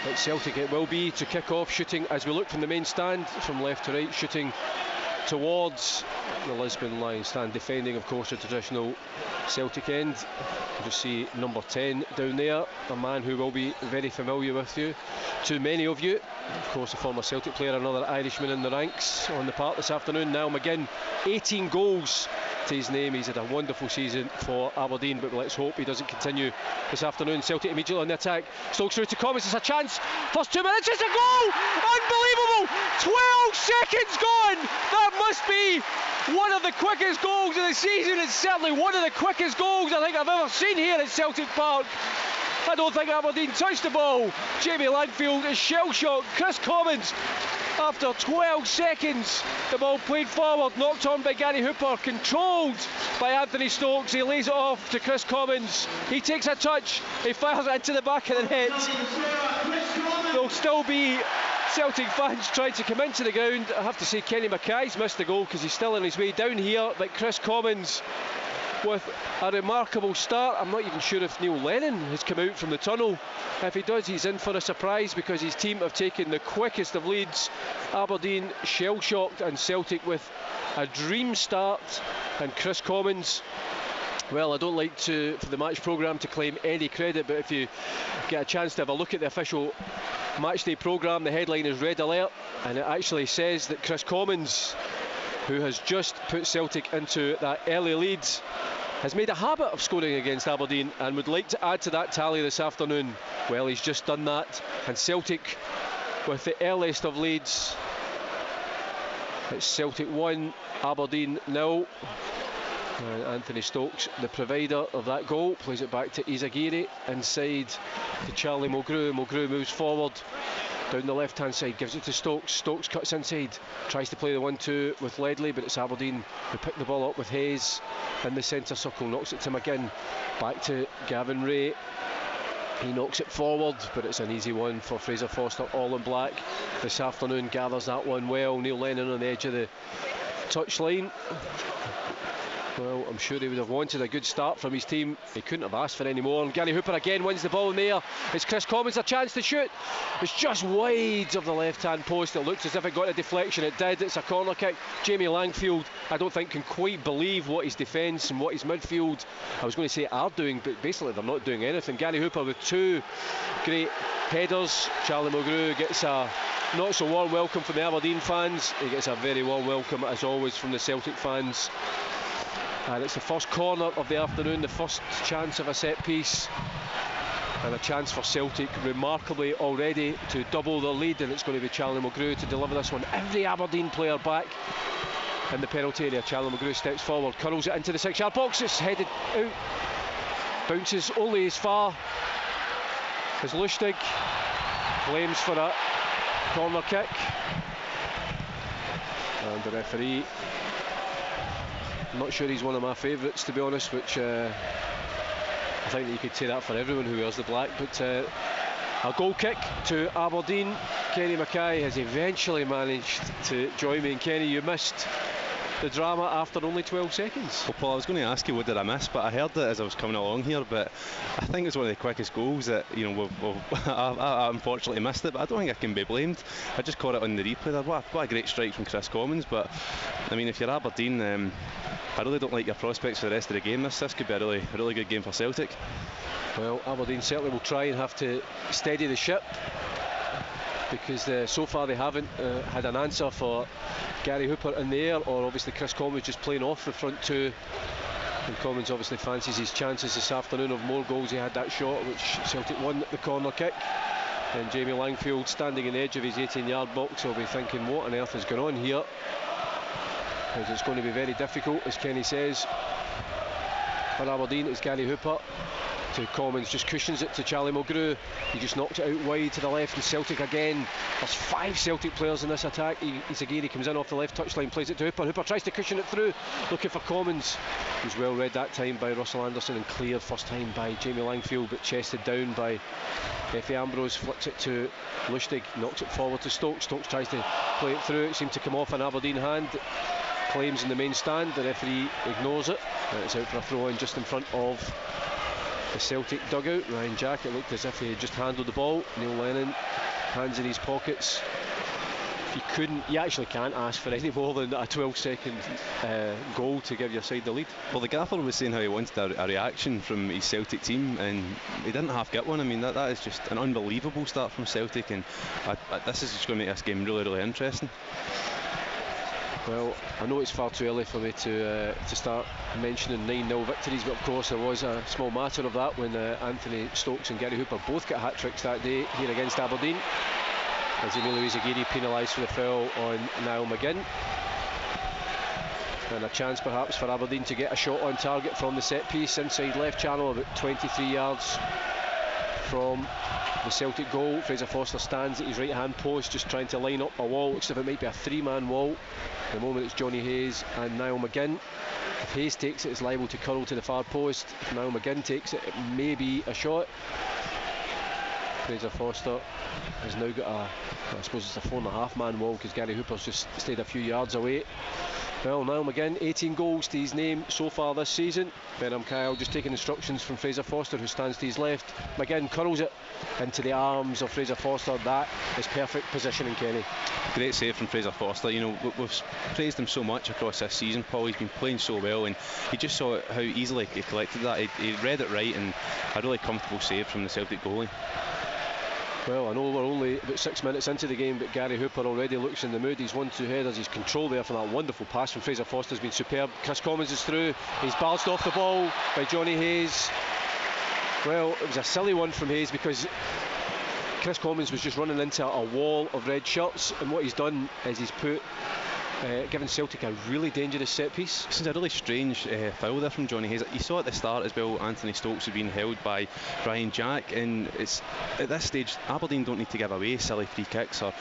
At Celtic it will be to kick off, shooting as we look from the main stand, from left to right, shooting towards the Lisbon line stand, defending of course the traditional Celtic end. You just see number 10 down there, a man who will be very familiar with you, to many of you. Of course, a former Celtic player, another Irishman in the ranks on the park this afternoon. Niall McGinn, 18 goals to his name. He's had a wonderful season for Aberdeen, but let's hope he doesn't continue this afternoon. Celtic immediately on the attack. Stokes through to Commons. It's a chance. First 2 minutes, it's a goal! Unbelievable! 12 seconds gone! That must be one of the quickest goals of the season. It's certainly one of the quickest goals I think I've ever seen here at Celtic Park. I don't think Aberdeen touched the ball. Jamie Langfield is shell-shocked. Chris Commons, after 12 seconds, the ball played forward, knocked on by Gary Hooper, controlled by Anthony Stokes. He lays it off to Chris Commons. He takes a touch, he fires it into the back of the net. There'll still be Celtic fans trying to come into the ground. I have to say Kenny Mackay's missed the goal because he's still on his way down here, but Chris Commons with a remarkable start. I'm not even sure if Neil Lennon has come out from the tunnel. If he does, he's in for a surprise because his team have taken the quickest of leads. Aberdeen shell-shocked, and Celtic with a dream start. And Chris Commons, well, I don't like to, for the match programme, to claim any credit, but if you get a chance to have a look at the official matchday programme, the headline is Red Alert, and it actually says that Chris Commons, who has just put Celtic into that early lead, has made a habit of scoring against Aberdeen and would like to add to that tally this afternoon. Well, he's just done that, and Celtic with the earliest of leads. It's Celtic 1, Aberdeen 0. And Anthony Stokes, the provider of that goal, plays it back to Izagiri, inside to Charlie Mulgrew. Mulgrew moves forward down the left hand side, gives it to Stokes. Stokes cuts inside, tries to play the 1-2 with Ledley, but it's Aberdeen who pick the ball up with Hayes in the centre circle, knocks it to McGinn, back to Gavin Ray. He knocks it forward, but it's an easy one for Fraser Foster. All in black this afternoon gathers that one well. Neil Lennon on the edge of the touchline. Well, I'm sure he would have wanted a good start from his team. He couldn't have asked for any more. And Gary Hooper again wins the ball in there. It's Chris Commons, a chance to shoot. It's just wide of the left-hand post. It looked as if it got a deflection. It did. It's a corner kick. Jamie Langfield, I don't think, can quite believe what his defence and what his midfield, I was going to say are doing, but basically they're not doing anything. Gary Hooper with 2 great headers. Charlie Mulgrew gets a not so warm welcome from the Aberdeen fans. He gets a very warm welcome, as always, from the Celtic fans. And it's the first corner of the afternoon, the first chance of a set piece, and a chance for Celtic remarkably already to double their lead, and it's going to be Charlie Mulgrew to deliver this one. Every Aberdeen player back in the penalty area. Charlie Mulgrew steps forward, curls it into the 6-yard box. It's headed out, bounces only as far as Lustig, claims for a corner kick, and the referee, I'm not sure he's one of my favourites, to be honest, which I think that you could say that for everyone who wears the black, but a goal kick to Aberdeen. Kenny Mackay has eventually managed to join me, and Kenny, you missed the drama after only 12 seconds. Well, Paul, I was going to ask you what did I miss, but I heard it as I was coming along here, but I think it's one of the quickest goals that, you know, I unfortunately missed it, but I don't think I can be blamed. I just caught it on the replay there. What a great strike from Chris Commons, but I mean, if you're Aberdeen, I really don't like your prospects for the rest of the game. This could be a really good game for Celtic. Well, Aberdeen certainly will try and have to steady the ship, because so far they haven't had an answer for Gary Hooper in the air, or obviously Chris Commons just playing off the front 2. And Commons obviously fancies his chances this afternoon of more goals. He had that shot which Celtic won, the corner kick, and Jamie Langfield, standing on the edge of his 18-yard box, will be thinking, what on earth is going on here? Because it's going to be very difficult, as Kenny says, for Aberdeen. It's Gary Hooper to Commons, just cushions it to Charlie Mulgrew. He just knocked it out wide to the left, and Celtic again. There's 5 Celtic players in this attack. Izagiri comes in off the left touchline, plays it to Hooper. Hooper tries to cushion it through, looking for Commons, who's well read that time by Russell Anderson, and cleared first time by Jamie Langfield, but chested down by Effie Ambrose. Flicks it to Lustig, knocks it forward to Stokes. Stokes tries to play it through. It seemed to come off an Aberdeen hand. Claims in the main stand, the referee ignores it, and it's out for a throw in just in front of the Celtic dugout. Ryan Jack, it looked as if he had just handled the ball. Neil Lennon, hands in his pockets. You actually can't ask for any more than a 12-second goal to give your side the lead. Well, the gaffer was saying how he wanted a reaction from his Celtic team, and he didn't half get one. I mean, that is just an unbelievable start from Celtic, and this is just going to make this game really, really interesting. Well, I know it's far too early for me to start mentioning 9-0 victories, but of course there was a small matter of that when Anthony Stokes and Gary Hooper both got hat-tricks that day here against Aberdeen, as Emilio Izaguirre penalised for the foul on Niall McGinn. And a chance perhaps for Aberdeen to get a shot on target from the set piece inside left channel, about 23 yards from the Celtic goal. Fraser Forster stands at his right hand post just trying to line up a wall. Looks as if it might be a 3-man wall. At the moment it's Johnny Hayes and Niall McGinn. If Hayes takes it, it's liable to curl to the far post. If Niall McGinn takes it, it may be a shot. Fraser Forster has now got I suppose it's a 4.5-man wall, because Gary Hooper's just stayed a few yards away. Well, Niall McGinn, 18 goals to his name so far this season. Benham Kyle just taking instructions from Fraser Forster, who stands to his left. McGinn curls it into the arms of Fraser Forster. That is perfect positioning, Kenny. Great save from Fraser Forster. You know, we've praised him so much across this season, Paul. He's been playing so well, and he just saw how easily he collected that. He read it right, and a really comfortable save from the Celtic goalie. Well, I know we're only about 6 minutes into the game, but Gary Hooper already looks in the mood. He's 1-2 headers. His control there from that wonderful pass from Fraser Forster has been superb. Chris Commons is through. He's bounced off the ball by Johnny Hayes. Well, it was a silly one from Hayes, because Chris Commons was just running into a wall of red shirts, and what he's done is he's given Celtic a really dangerous set piece. This is a really strange foul there from Johnny Hayes. You saw at the start as well, Anthony Stokes had been held by Ryan Jack, and it's at this stage Aberdeen don't need to give away silly free kicks or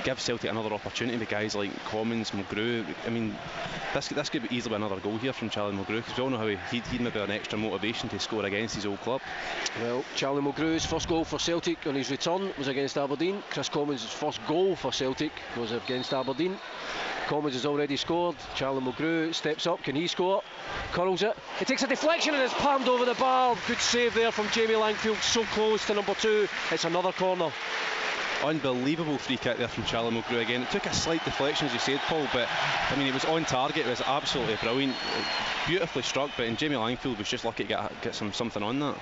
give Celtic another opportunity with guys like Commons, Mulgrew. I mean, this could be easily another goal here from Charlie Mulgrew, because we all know how he'd maybe an extra motivation to score against his old club. Well, Charlie Mulgrew's first goal for Celtic on his return was against Aberdeen. Chris Commons' first goal for Celtic was against Aberdeen. Commons has already scored. Charlie Mulgrew steps up. Can he score? Curls it. It takes a deflection and it's palmed over the bar. Good save there from Jamie Langfield. So close to number 2. It's another corner. Unbelievable free kick there from Charlie Mulgrew again. It took a slight deflection, as you said, Paul, but I mean, it was on target. It was absolutely brilliant. Beautifully struck, but Jamie Langfield was just lucky to get something on that.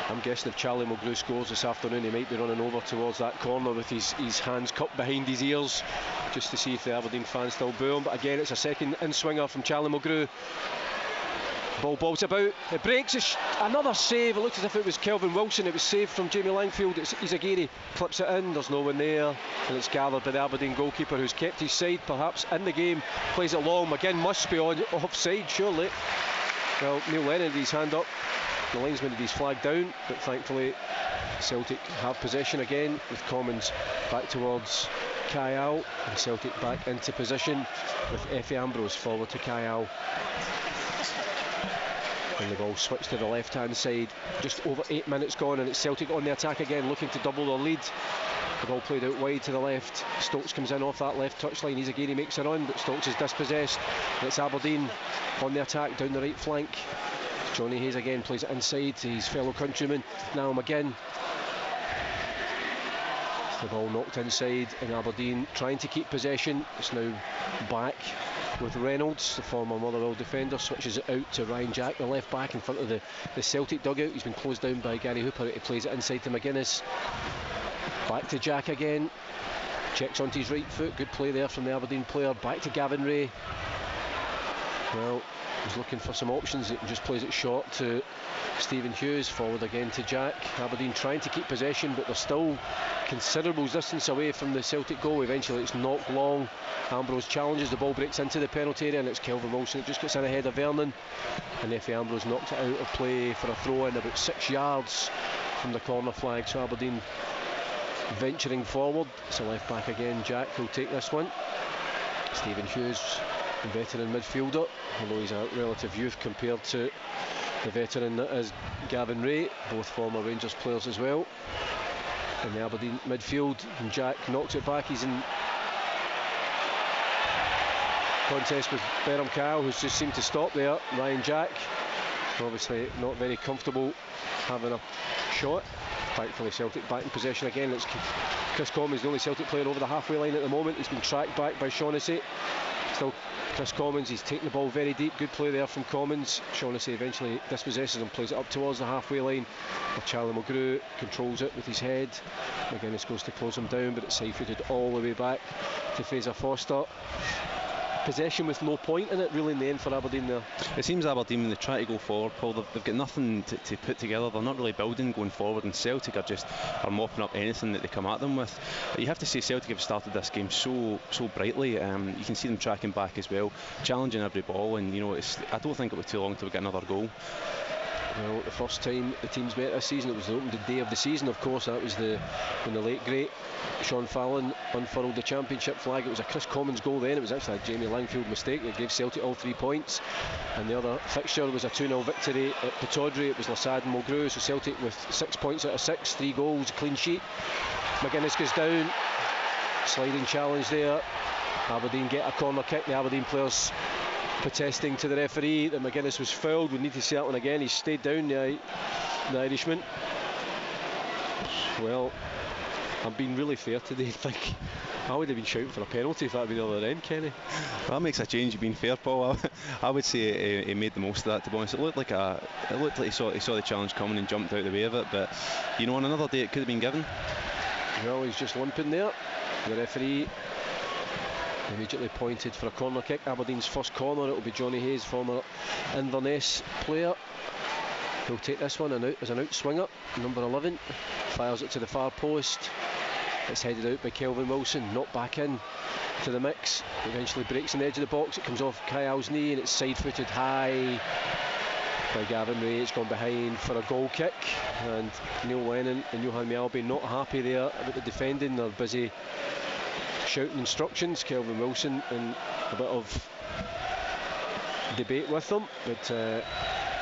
I'm guessing if Charlie Mulgrew scores this afternoon, he might be running over towards that corner with his hands cupped behind his ears, just to see if the Aberdeen fans still boo him. But again, it's a second in-swinger from Charlie Mulgrew. Ball's about, it breaks, another save. It looked as if it was Kelvin Wilson. It was saved from Jamie Langfield. It's Izaguirre, clips it in, there's no one there, and it's gathered by the Aberdeen goalkeeper, who's kept his side perhaps in the game. Plays it long, McGinn must be offside surely. Well, Neil Lennon had his hand up, the linesman had his flag down, but thankfully Celtic have possession again, with Commons back towards Kyle, and Celtic back into position with Effie Ambrose forward to Kyle. And the ball switched to the left hand side. Just over 8 minutes gone, and it's Celtic on the attack again, looking to double their lead. The ball played out wide to the left. Stokes comes in off that left touchline. Izaguirre makes a run, but Stokes is dispossessed. And it's Aberdeen on the attack down the right flank. Johnny Hayes again plays it inside to his fellow countryman Niall McGinn. The ball knocked inside, and Aberdeen trying to keep possession. It's now back with Reynolds, the former Motherwell defender. Switches it out to Ryan Jack, the left back in front of the Celtic dugout. He's been closed down by Gary Hooper. He plays it inside to McGuinness. Back to Jack again. Checks onto his right foot. Good play there from the Aberdeen player. Back to Gavin Ray. Well, he's looking for some options. He just plays it short to Stephen Hughes. Forward again to Jack. Aberdeen trying to keep possession, but they're still considerable distance away from the Celtic goal. Eventually it's knocked long. Ambrose challenges, the ball breaks into the penalty area, and it's Kelvin Wilson that just gets in ahead of Vernon, and Effie Ambrose knocked it out of play for a throw in about 6 yards from the corner flag. So Aberdeen venturing forward. It's a left back again. Jack will take this one. Stephen Hughes, the veteran midfielder, although he's a relative youth compared to the veteran that is Gavin Ray, both former Rangers players as well. In the Aberdeen midfield, and Jack knocks it back. He's in contest with Benham Kyle, who's just seemed to stop there. Ryan Jack Obviously not very comfortable having a shot. Thankfully Celtic back in possession again. It's Chris Commons, the only Celtic player over the halfway line at the moment. He's been tracked back by Shaughnessy. Still Chris Commons, he's taking the ball very deep. Good play there from Commons. Shaughnessy eventually dispossesses and plays it up towards the halfway line. Charlie Mulgrew controls it with his head. McGuinness goes to close him down, but it's side-footed all the way back to Fraser Foster. Possession with no point in it really in the end for Aberdeen there. It seems Aberdeen, when they try to go forward, Paul, they've got nothing to put together. They're not really building going forward, and Celtic are mopping up anything that they come at them with. You have to say Celtic have started this game so brightly. You can see them tracking back as well, challenging every ball, and I don't think it will be too long till we get another goal. Well, the first time the teams met this season, it was the opening day of the season, of course. That was when the late great Sean Fallon unfurled the championship flag. It was a Chris Commons goal then. It was actually a Jamie Langfield mistake that gave Celtic all 3 points. And the other fixture was a 2-0 victory at Pittodrie. It was Lassad and Mulgrew, so Celtic with 6 points out of 6, 3 goals, clean sheet. McGuinness goes down, sliding challenge there. Aberdeen get a corner kick. The Aberdeen players protesting to the referee that McGuinness was fouled. We need to see that one again. He stayed down, the Irishman. Well, I'm being really fair today. I think I would have been shouting for a penalty if that had been the other end, Kenny. Well, that makes a change. You've been fair, Paul. I would say he made the most of that, to be honest. It looked like he saw the challenge coming and jumped out of the way of it, but on another day it could have been given. Well, he's just limping there. The referee immediately pointed for a corner kick. Aberdeen's first corner. It will be Johnny Hayes, former Inverness player. He'll take this one as an out swinger. Number 11 fires it to the far post. It's headed out by Kelvin Wilson, not back in to the mix. Eventually breaks on the edge of the box. It comes off Kyle's knee and it's side-footed high by Gavin Ray. It's gone behind for a goal kick, and Neil Lennon and Johan Mjallby not happy there about the defending. They're busy shouting instructions, Kelvin Wilson, and a bit of debate with them, but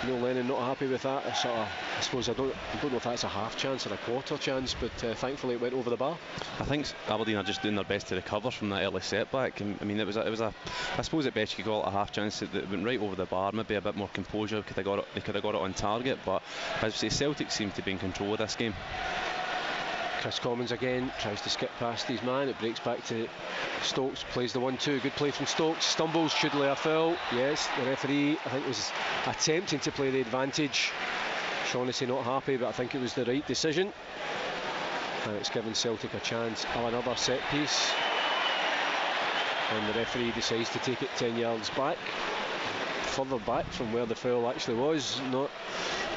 Neil Lennon not happy with that. I suppose I don't know if that's a half chance or a quarter chance, but thankfully it went over the bar. I think Aberdeen are just doing their best to recover from that early setback. I mean, it was a I suppose at best you could call it a half chance that went right over the bar. Maybe a bit more composure, they could have got it on target, but as I say, Celtic seem to be in control of this game. Chris Commons again tries to skip past his man. It breaks back to Stokes, plays the 1-2. Good play from Stokes, stumbles, should lay a foul. Yes, the referee I think was attempting to play the advantage. Shaughnessy not happy, but I think it was the right decision, and it's given Celtic a chance of another set piece, and the referee decides to take it 10 yards back, further back from where the foul actually was. Not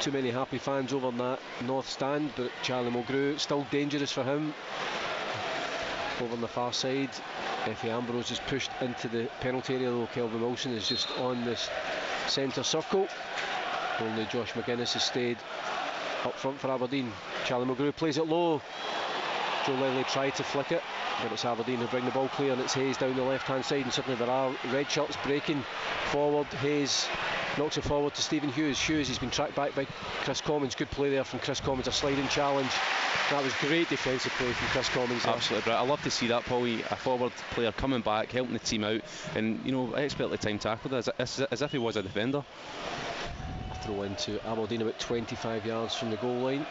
too many happy fans over in that north stand, but Charlie Mulgrew, still dangerous for him. Over on the far side, Effie Ambrose is pushed into the penalty area, though Kelvin Wilson is just on this centre circle. Only Josh McGuinness has stayed up front for Aberdeen. Charlie Mulgrew plays it low. Joe Ledley tried to flick it, but it's Aberdeen who bring the ball clear, and it's Hayes down the left hand side, and suddenly there are red shirts breaking forward. Hayes knocks it forward to Stephen Hughes. He's been tracked back by Chris Commons. Good play there from Chris Commons, a sliding challenge. That was great defensive play from Chris Commons there. Absolutely right. I love to see that, Paul. A forward player coming back, helping the team out, and expertly timed tackled as if he was a defender. Throw into Aberdeen about 25 yards from the goal line.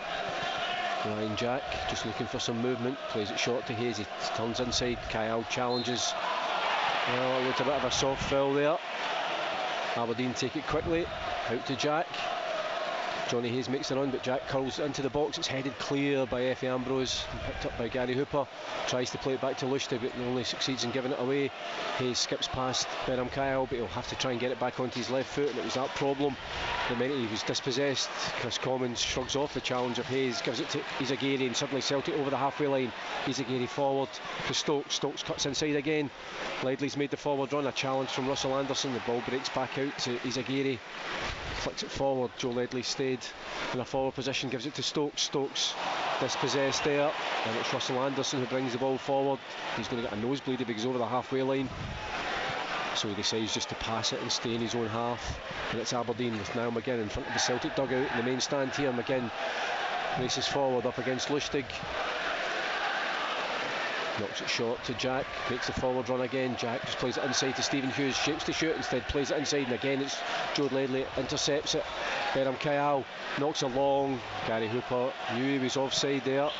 Ryan Jack just looking for some movement, plays it short to Hayes. He turns inside. Kyle challenges. Well, it looked a bit of a soft foul there. Aberdeen take it quickly out to Jack. Johnny Hayes makes the run, but Jack curls into the box. It's headed clear by Effie Ambrose, picked up by Gary Hooper. Tries to play it back to Lustig, but only succeeds in giving it away. Hayes skips past Benham Kyle, but he'll have to try and get it back onto his left foot, and it was that problem. The minute he was dispossessed, Chris Commons shrugs off the challenge of Hayes, gives it to Izagiri, and suddenly Celtic over the halfway line. Izagiri forward to Stokes. Stokes cuts inside again. Ledley's made the forward run. A challenge from Russell Anderson. The ball breaks back out to Izagiri. Flicks it forward. Joe Ledley stayed in a forward position, gives it to Stokes. Stokes dispossessed there, and it's Russell Anderson who brings the ball forward. He's going to get a nosebleed if he goes over the halfway line, so he decides just to pass it and stay in his own half. And it's Aberdeen with now McGinn in front of the Celtic dugout in the main stand here. McGinn races forward up against Lustig. Knocks it short to Jack, makes the forward run again. Jack just plays it inside to Stephen Hughes, shapes to shoot, instead plays it inside, and again it's Joe Ledley intercepts it. Berham Kyle knocks it long. Gary Hooper knew he was offside there,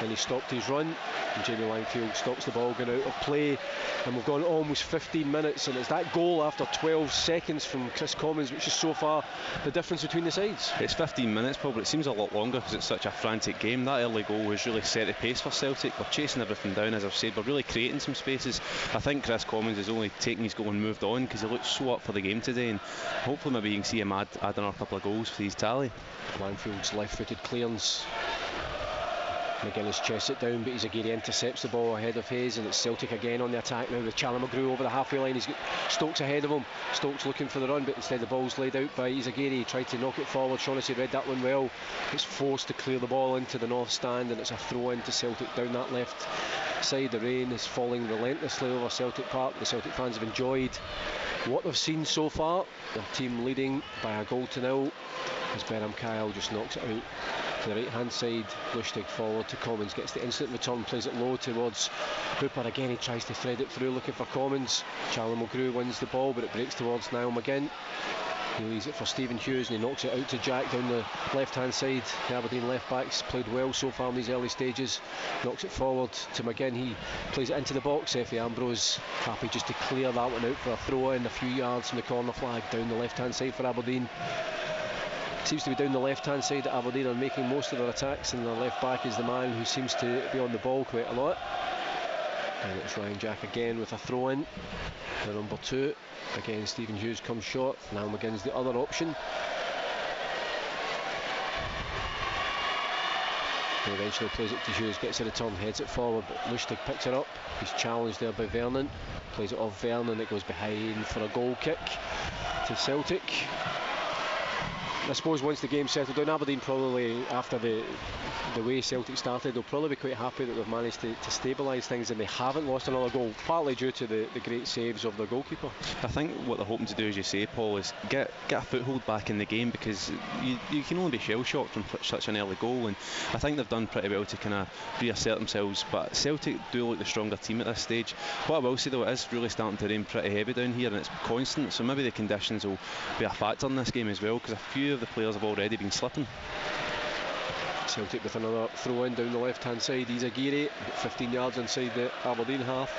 and he stopped his run, and Jamie Langfield stops the ball going out of play, and we've gone almost 15 minutes, and it's that goal after 12 seconds from Chris Commons which is so far the difference between the sides. It's 15 minutes, Paul, but it seems a lot longer because it's such a frantic game. That early goal has really set the pace for Celtic. We're chasing everything down, as I've said. We're really creating some spaces. I think Chris Commons has only taken his goal and moved on because he looks so up for the game today, and hopefully maybe you can see him add another couple of goals for his tally. Langfield's left-footed clearance. McGuinness chests it down, but Izagiri intercepts the ball ahead of Hayes, and it's Celtic again on the attack now with Charlie McGrew over the halfway line. He's got Stokes ahead of him. Stokes looking for the run, but instead the ball's laid out by Izagiri. He tried to knock it forward. Shaughnessy read that one well. It's forced to clear the ball into the north stand, and it's a throw in to Celtic down that left side. The rain is falling relentlessly over Celtic Park. The Celtic fans have enjoyed what they've seen so far. Their team leading by 1-0 as Berham Kyle just knocks it out to the right hand side. Lustig forward to Commons, gets the instant return, plays it low towards Hooper. Again he tries to thread it through looking for Commons. Charlie Mulgrew wins the ball, but it breaks towards Niall McGinn. He leaves it for Stephen Hughes, and he knocks it out to Jack down the left hand side. The Aberdeen left backs played well so far in these early stages. Knocks it forward to McGinn. He plays it into the box. Effie Ambrose happy just to clear that one out for a throw in a few yards from the corner flag down the left hand side for Aberdeen. Seems to be down the left hand side that Aberdeen are making most of their attacks, and their left back is the man who seems to be on the ball quite a lot. And it's Ryan Jack again with a throw in for number 2. Again Stephen Hughes comes short. Now McGinn's the other option. He eventually plays it to Hughes, gets a return, heads it forward, but Lustig picks it up. He's challenged there by Vernon. Plays it off Vernon, it goes behind for a goal kick to Celtic. I suppose once the game settled down, Aberdeen probably, after the way Celtic started, they'll probably be quite happy that they've managed to stabilise things and they haven't lost another goal, partly due to the great saves of their goalkeeper. I think what they're hoping to do, as you say, Paul, is get a foothold back in the game, because you can only be shell-shocked from such an early goal, and I think they've done pretty well to kind of reassert themselves. But Celtic do look the stronger team at this stage. What I will say though, it is really starting to rain pretty heavy down here, and it's constant, so maybe the conditions will be a factor in this game as well, because a few of the players have already been slipping. Celtic with another throw in down the left hand side. Izagiri 15 yards inside the Aberdeen half.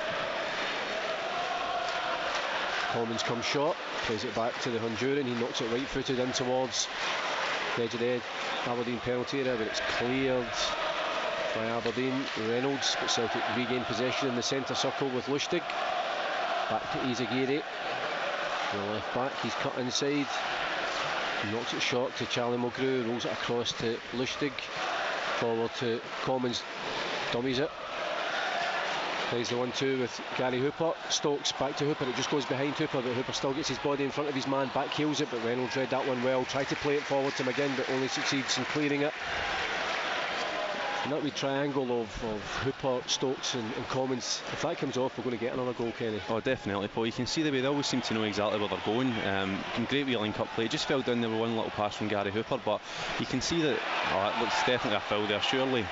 Commons comes short, plays it back to the Honduran. He knocks it right footed in towards the edge of the Aberdeen penalty area, but it's cleared by Aberdeen. Reynolds, but Celtic regain possession in the centre circle with Lustig. Back to Izagiri, the left back. He's cut inside. He knocks it short to Charlie Mulgrew, rolls it across to Lustig, forward to Commons, dummies it, plays the 1-2 with Gary Hooper. Stokes back to Hooper, it just goes behind Hooper, but Hooper still gets his body in front of his man, back heels it, but Reynolds read that one well, tried to play it forward to McGinn, but only succeeds in clearing it. And that wee triangle of Hooper, Stokes and Commons, if that comes off, we're going to get another goal, Kenny. Oh, definitely, Paul. You can see the way they always seem to know exactly where they're going. Great wee link-up play. Just fell down there with one little pass from Gary Hooper, but you can see that it looks definitely a foul there, surely.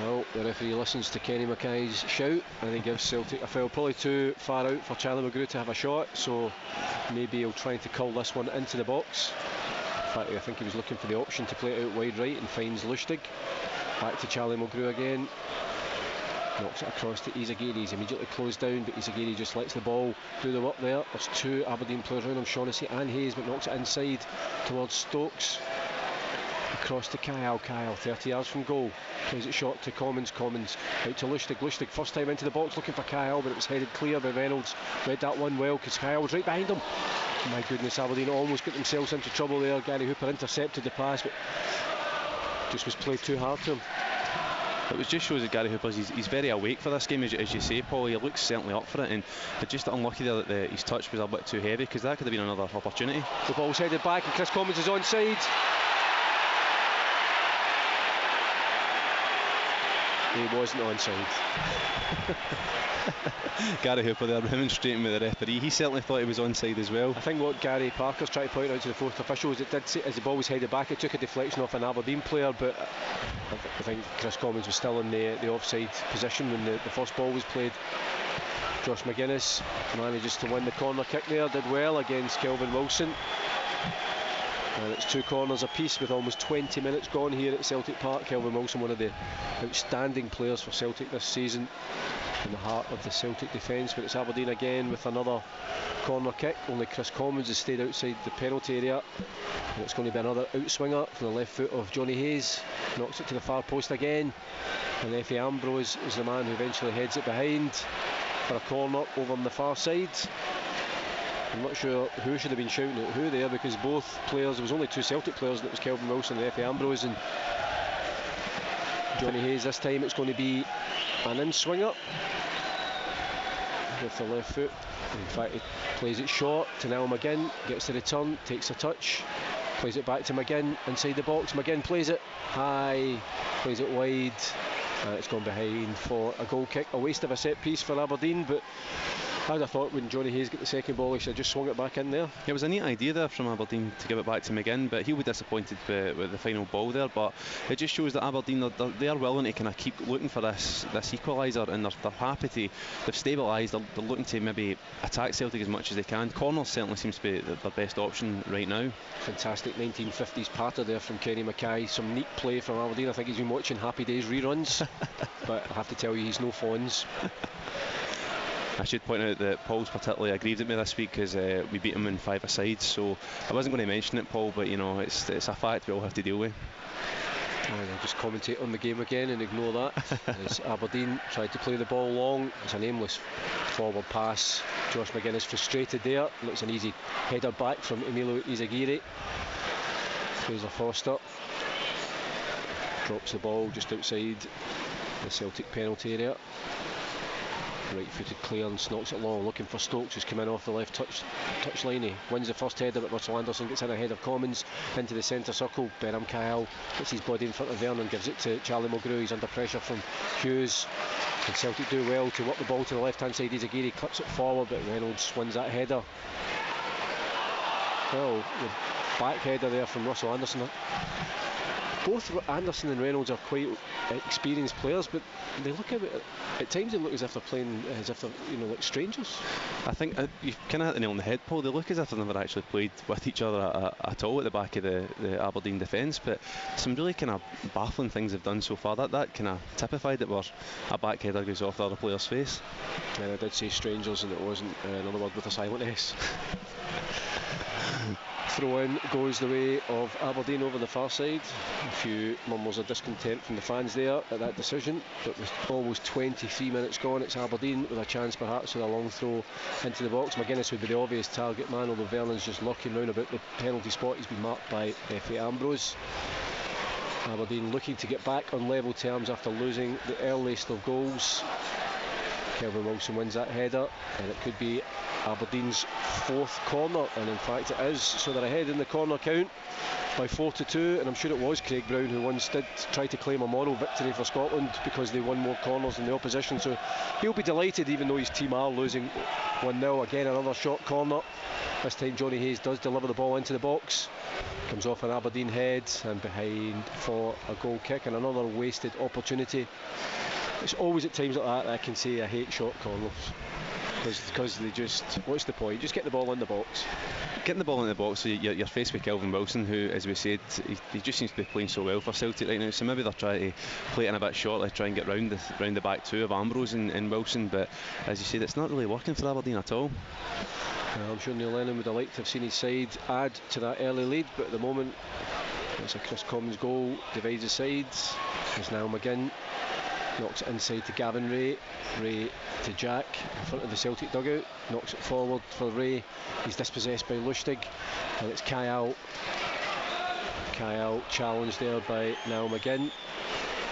Well, the referee listens to Kenny Mackay's shout and he gives Celtic a foul, probably too far out for Charlie Mulgrew to have a shot, so maybe he'll try to cull this one into the box. In fact, I think he was looking for the option to play it out wide right and finds Lustig. Back to Charlie Mulgrew again. Knocks it across to Izagiri. He's immediately closed down, but Izagiri just lets the ball do the work there. There's 2 Aberdeen players around him, Shaughnessy and Hayes, but knocks it inside towards Stokes. Across to Kyle, 30 yards from goal, plays it short to Commons, out to Lustig, first time into the box looking for Kyle, but it was headed clear by Reynolds. Read that one well because Kyle was right behind him. My goodness, Aberdeen almost got themselves into trouble there. Gary Hooper intercepted the pass, but just was played too hard to him. It was just shows that Gary Hooper's he's very awake for this game, as you say, Paul. He looks certainly up for it, and it's just unlucky there that his touch was a bit too heavy, because that could have been another opportunity. The ball's headed back and Chris Commons is onside. He wasn't onside. Gary Hooper there demonstrating with the referee. He certainly thought he was onside as well. I think what Gary Parker's trying to point out to the fourth official is it did say, as the ball was headed back, it took a deflection off an Aberdeen player, but I think Chris Commons was still in the offside position when the first ball was played. Josh McGuinness manages to win the corner kick there, did well against Kelvin Wilson. And it's 2 corners apiece with almost 20 minutes gone here at Celtic Park. Kelvin Wilson, one of the outstanding players for Celtic this season, in the heart of the Celtic defence. But it's Aberdeen again with another corner kick. Only Chris Commons has stayed outside the penalty area, and it's going to be another outswinger from the left foot of Johnny Hayes. Knocks it to the far post again, and Effie Ambrose is the man who eventually heads it behind for a corner over on the far side. I'm not sure who should have been shouting at who there, because both players, there was only 2 Celtic players, and it was Kelvin Wilson and Effie Ambrose, and Johnny Hayes. This time it's going to be an in-swinger with the left foot. In fact, he plays it short to Niall McGinn, gets the return, takes a touch, plays it back to McGinn inside the box. McGinn plays it high, plays it wide, and it's gone behind for a goal kick. A waste of a set piece for Aberdeen, but as I thought, when Johnny Hayes got the second ball, he should have just swung it back in there. It was a neat idea there from Aberdeen to give it back to McGinn, but he'll be disappointed with the final ball there. But it just shows that Aberdeen, they are willing to kind of keep looking for this equaliser, and they're happy to, they've stabilised, they're looking to maybe attack Celtic as much as they can. Corners certainly seems to be their best option right now. Fantastic 1950s patter there from Kenny Mackay. Some neat play from Aberdeen. I think he's been watching Happy Days reruns, but I have to tell you, he's no Fonz. I should point out that Paul's particularly aggrieved at me this week because we beat him in 5-a-side, so I wasn't going to mention it, Paul, but you know, it's a fact we all have to deal with. And I'll just commentate on the game again and ignore that. As Aberdeen tried to play the ball long, it's an aimless forward pass. Josh McGuinness frustrated there. Looks an easy header back from Emilio Izagiri. Fraser Foster drops the ball just outside the Celtic penalty area. Right-footed clearance, knocks it long, looking for Stokes, who's come in off the left touch line. He wins the first header, but Russell Anderson gets in ahead of Commons into the centre circle. Benham Kyle gets his body in front of Vernon, gives it to Charlie Mulgrew. He's under pressure from Hughes, and Celtic do well to work the ball to the left-hand side. Izagiri clips it forward, but Reynolds wins that header. Well, the back header there from Russell Anderson. Both Anderson and Reynolds are quite experienced players, but they look at times they look as if they're playing as if they're, you know, like strangers. I think you kind of hit the nail on the head, Paul. They look as if they've never actually played with each other at all at the back of the Aberdeen defence, but some really kind of baffling things they've done so far. That kind of typified it, where a back header goes off the other player's face. And I did say strangers, and it wasn't another word with a silent S. Throw in goes the way of Aberdeen over the far side. A few murmurs of discontent from the fans there at that decision, but with almost 23 minutes gone, it's Aberdeen with a chance perhaps with a long throw into the box. McGuinness would be the obvious target man, although Vernon's just lurking round about the penalty spot. He's been marked by Effie Ambrose. Aberdeen looking to get back on level terms after losing the earliest of goals. Kelvin Wilson wins that header, and it could be Aberdeen's 4th corner, and in fact it is. So they're ahead in the corner count by 4-2, and I'm sure it was Craig Brown who once did try to claim a moral victory for Scotland because they won more corners than the opposition, so he'll be delighted even though his team are losing 1-0. Again, another short corner. This time Johnny Hayes does deliver the ball into the box, comes off an Aberdeen head and behind for a goal kick, and another wasted opportunity. It's always at times like that I can say I hate short corners, because they just, what's the point? Just get the ball in the box. Getting the ball in the box, so you're faced with Kelvin Wilson, who, as we said, he just seems to be playing so well for Celtic right now, so maybe they're trying to play it in a bit shortly, try and get round the back two of Ambrose and Wilson, but as you said, it's not really working for Aberdeen at all. I'm sure Neil Lennon would have liked to have seen his side add to that early lead, but at the moment it's a Chris Commons goal, divides the sides. There's now McGinn, knocks it inside to Gavin Ray to Jack in front of the Celtic dugout, knocks it forward for Ray. He's dispossessed by Lustig, and it's Kyle challenged there by Niall McGinn,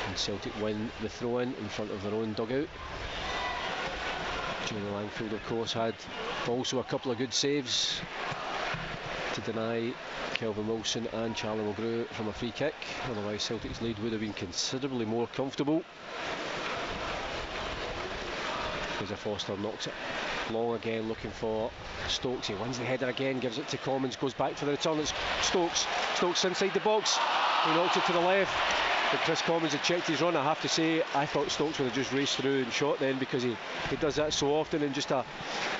and Celtic win the throw-in in front of their own dugout. Jamie Langfield of course had also a couple of good saves to deny Kelvin Wilson and Charlie Mulgrew from a free kick, otherwise Celtic's lead would have been considerably more comfortable. Fraser Foster knocks it long again, looking for Stokes. He wins the header again, gives it to Commons, goes back for the return. It's Stokes inside the box, he knocks it to the left, But Chris Commons had checked his run. I have to say, I thought Stokes would have just raced through and shot then, because he does that so often, and just a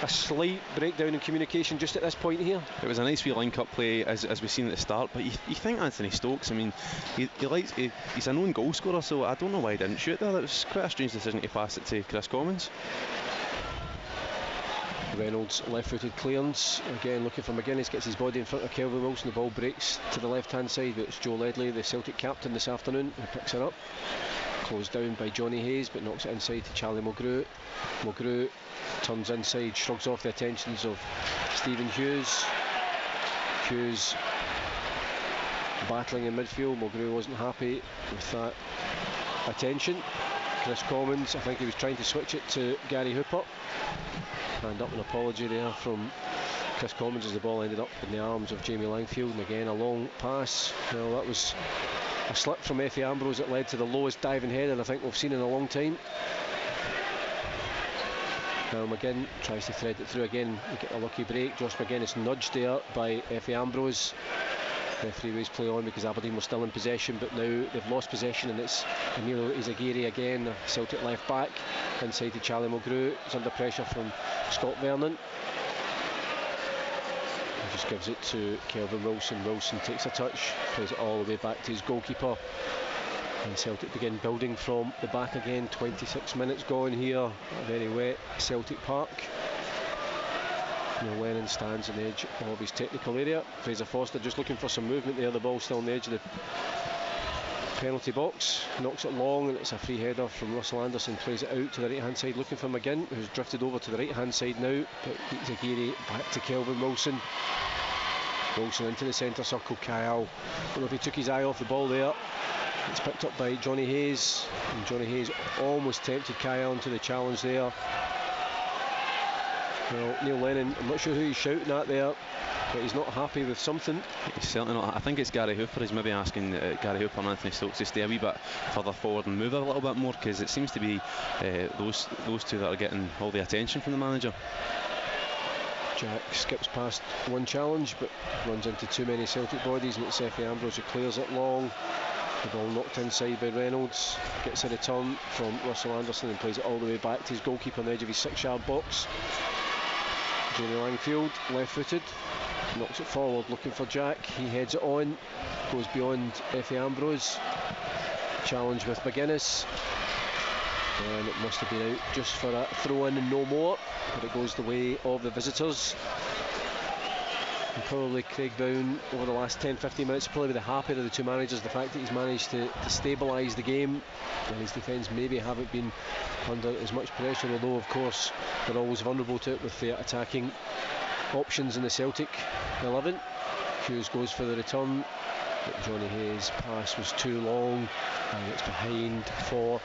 slight breakdown in communication just at this point here. It was a nice wee link-up play as we've seen at the start, but you think Anthony Stokes, I mean, he's a known goal scorer, so I don't know why he didn't shoot there. It was quite a strange decision to pass it to Chris Commons. Reynolds left-footed clearance, again looking for McGuinness, gets his body in front of Kelvin Wilson. The ball breaks to the left-hand side, but it's Joe Ledley, the Celtic captain this afternoon, who picks it up. Closed down by Johnny Hayes, but knocks it inside to Charlie Mulgrew. Mulgrew turns inside, shrugs off the attentions of Stephen Hughes. Hughes battling in midfield. Mulgrew wasn't happy with that attention. Chris Commons, I think he was trying to switch it to Gary Hooper. Hand up an apology there from Chris Commons as the ball ended up in the arms of Jamie Langfield, and again a long pass. Well, that was a slip from Effie Ambrose that led to the lowest diving header I think we've seen in a long time. Now McGinn tries to thread it through again. We get a lucky break. Josh McGuinness nudged there by Effie Ambrose. Referee ways play on because Aberdeen were still in possession, but now they've lost possession, and it's Emilio Izagiri again, the Celtic left back, inside to Charlie Mulgrew. He's under pressure from Scott Vernon. He just gives it to Kelvin Wilson. Wilson takes a touch, plays it all the way back to his goalkeeper, and Celtic begin building from the back again. 26 minutes gone here, a very wet Celtic Park. Neil Lennon stands on the edge of his technical area. Fraser Foster just looking for some movement there. The ball still on the edge of the penalty box. Knocks it long, and it's a free header from Russell Anderson. Plays it out to the right hand side looking for McGinn, who's drifted over to the right hand side now. But Zagiri back to Kelvin Wilson. Wilson into the centre circle. Kyle, I don't know if he took his eye off the ball there. It's picked up by Johnny Hayes, and Johnny Hayes almost tempted Kyle into the challenge there. Well, Neil Lennon, I'm not sure who he's shouting at there, but he's not happy with something. He's certainly not. I think it's Gary Hooper. He's maybe asking Gary Hooper and Anthony Stokes to stay a wee bit further forward and move a little bit more, because it seems to be those two that are getting all the attention from the manager. Jack skips past one challenge but runs into too many Celtic bodies, and it's Effie Ambrose who clears it long. The ball knocked inside by Reynolds, gets a return from Russell Anderson and plays it all the way back to his goalkeeper on the edge of his 6-yard box. Jamie Langfield, left-footed, knocks it forward looking for Jack. He heads it on, goes beyond Effie Ambrose. Challenge with McGuinness, and it must have been out just for a throw-in and no more, but it goes the way of the visitors. And probably Craig Brown over the last 10-15 minutes probably the happier of the two managers, the fact that he's managed to stabilise the game, and his defence maybe haven't been under as much pressure, although of course they're always vulnerable to it with the attacking options in the Celtic 11. Hughes goes for the return, but Johnny Hayes' pass was too long, and it's behind for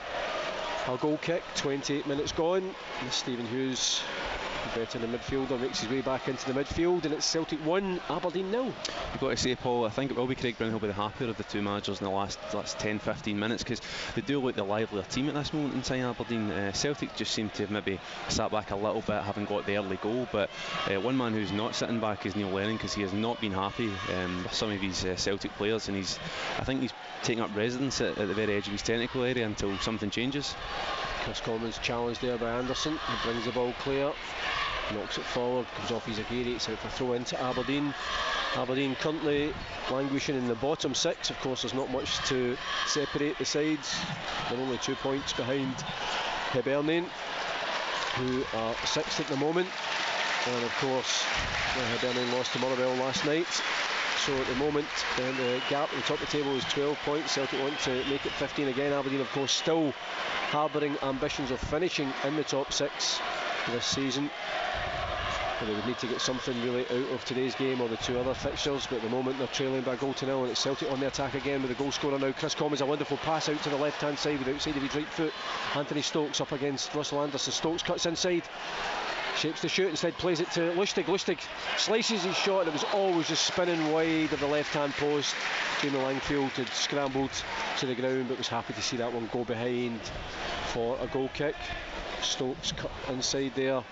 a goal kick. 28 minutes gone, and Stephen Hughes, the veteran midfielder, makes his way back into the midfield, and it's Celtic 1, Aberdeen 0. You've got to say, Paul, I think it will be Craig Brown who'll be the happier of the two managers in the last 10-15 minutes, because they do look the livelier team at this moment in time, Aberdeen. Celtic just seem to have maybe sat back a little bit, having got the early goal, but one man who's not sitting back is Neil Lennon, because he has not been happy with some of these Celtic players, and I think he's taking up residence at the very edge of his technical area until something changes. Chris Commons challenged there by Anderson, who brings the ball clear, knocks it forward, comes off his Agiri, it's out for throw into Aberdeen. Aberdeen currently languishing in the bottom 6. Of course, there's not much to separate the sides. They're only 2 points behind Aberdeen, who are 6th at the moment, and of course Aberdeen lost to Motherwell last night. So at the moment the gap at the top of the table is 12 points. Celtic want to make it 15 again. Aberdeen of course still harbouring ambitions of finishing in the top 6 this season. They would need to get something really out of today's game or the two other fixtures, but at the moment they're trailing by a goal to nil, and it's Celtic on the attack again with the goal scorer now. Chris Commons, a wonderful pass out to the left hand side with the outside of his right foot. Anthony Stokes up against Russell Anderson. Stokes cuts inside, shapes the shoot, instead plays it to Lustig. Lustig slices his shot, and it was always just spinning wide of the left hand post. Jamie Langfield had scrambled to the ground but was happy to see that one go behind for a goal kick. Stokes cut inside there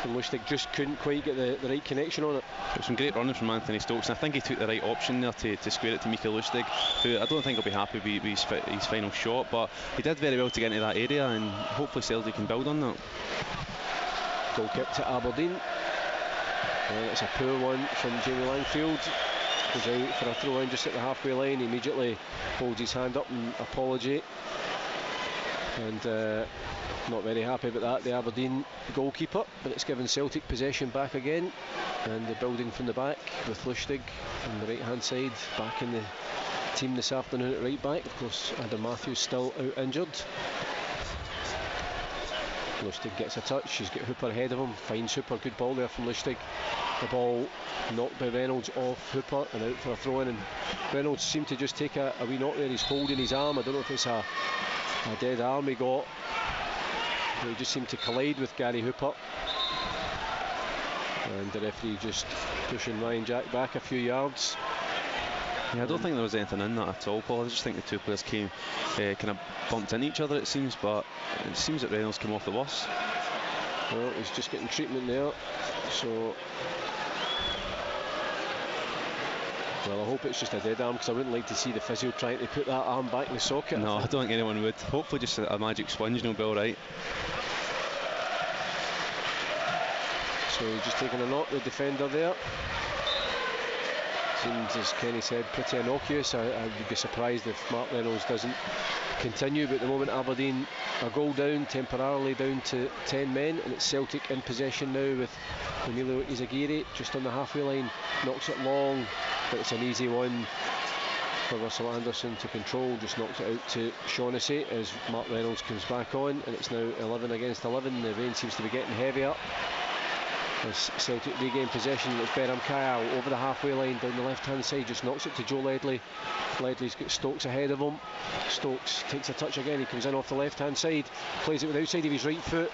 and Lustig just couldn't quite get the right connection on it. It was some great running from Anthony Stokes, and I think he took the right option there to square it to Mika Lustig, who I don't think will be happy with his final shot, but he did very well to get into that area, and hopefully Celtic can build on that. Goal kick to Aberdeen. It's a poor one from Jamie Langfield. Goes out for a throw in just at the halfway line. He immediately holds his hand up in apology, and not very happy about that, the Aberdeen goalkeeper. But it's given Celtic possession back again, and the building from the back with Lustig on the right hand side, back in the team this afternoon at right back. Of course, Adam Matthews still out injured. Lustig gets a touch, he's got Hooper ahead of him, finds Hooper, good ball there from Lustig. The ball knocked by Reynolds off Hooper and out for a throw in, and Reynolds seemed to just take a wee knock there. He's holding his arm. I don't know if it's a dead arm he got, but he just seemed to collide with Gary Hooper, and the referee just pushing Ryan Jack back a few yards. Yeah, I don't think there was anything in that at all, Paul. I just think the two players came kind of bumped into each other, it seems, but it seems that Reynolds came off the worst. Well, he's just getting treatment there, so well, I hope it's just a dead arm, because I wouldn't like to see the physio trying to put that arm back in the socket. No, I don't think anyone would. Hopefully just a magic sponge and he'll be alright. So he's just taking a knock, the defender there. Seems, as Kenny said, pretty innocuous. I would be surprised if Mark Reynolds doesn't continue, but at the moment Aberdeen a goal down, temporarily down to 10 men, and it's Celtic in possession now with Emilio Izagiri just on the halfway line. Knocks it long, but it's an easy one for Russell Anderson to control. Just knocks it out to Shaughnessy as Mark Reynolds comes back on, and it's now 11 against 11. The rain seems to be getting heavier as Celtic regain possession. It's Beram Kyle over the halfway line down the left hand side, just knocks it to Joe Ledley. Ledley's got Stokes ahead of him. Stokes takes a touch again, he comes in off the left hand side, plays it with the outside of his right foot.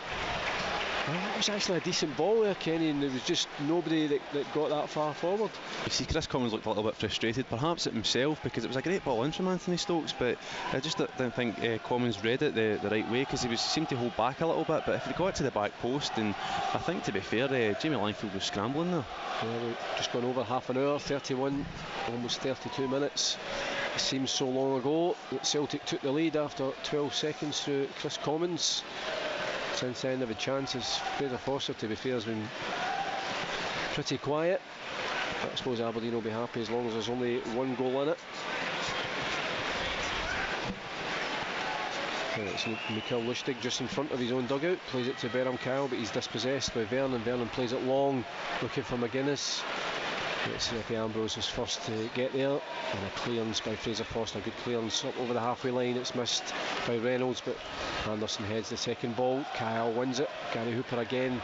It was actually a decent ball there, Kenny, and there was just nobody that got that far forward. You see, Chris Commons looked a little bit frustrated, perhaps at himself, because it was a great ball in from Anthony Stokes, but I just didn't think Commons read it the right way, because he seemed to hold back a little bit. But if he got to the back post, and I think, to be fair, Jamie Langfield was scrambling there. Yeah, we've just gone over half an hour, 31, almost 32 minutes. It seems so long ago that Celtic took the lead after 12 seconds through Chris Commons. Since then they've had chances. Fraser Foster, to be fair, has been pretty quiet, but I suppose Aberdeen will be happy as long as there's only one goal in it. It's Mikael Lustig just in front of his own dugout, plays it to Beram Kyle, but he's dispossessed by Vernon. Vernon plays it long, looking for McGuinness. It's Ricky Ambrose was first to get there, and a clearance by Fraser Foster, good clearance up over the halfway line. It's missed by Reynolds, but Anderson heads the second ball. Kyle wins it, Gary Hooper again,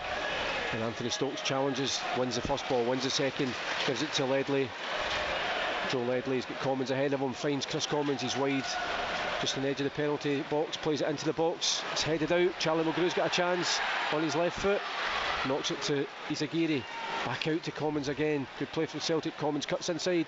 and Anthony Stokes challenges, wins the first ball, wins the second, gives it to Ledley. Joe Ledley's got Commons ahead of him, finds Chris Commons, he's wide, just on the edge of the penalty box, plays it into the box, it's headed out. Charlie Mulgrew's got a chance on his left foot, knocks it to Izagiri, back out to Commons again, good play from Celtic. Commons cuts inside,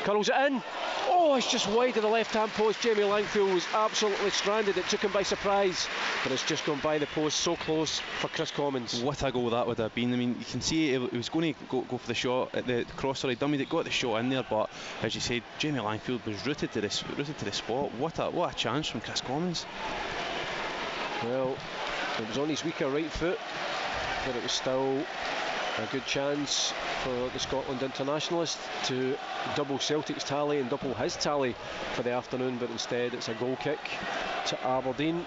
curls it in, oh, it's just wide of the left hand post. Jamie Langfield was absolutely stranded, it took him by surprise, but it's just gone by the post, so close for Chris Commons. What a goal that would have been. I mean, you can see he was going to go for the shot at the cross, dummy that got the shot in there, but as you said, Jamie Langfield was rooted to the spot. What a chance from Chris Commons. Well, it was on his weaker right foot, but it was still a good chance for the Scotland internationalist to double Celtic's tally and double his tally for the afternoon, but instead it's a goal kick to Aberdeen.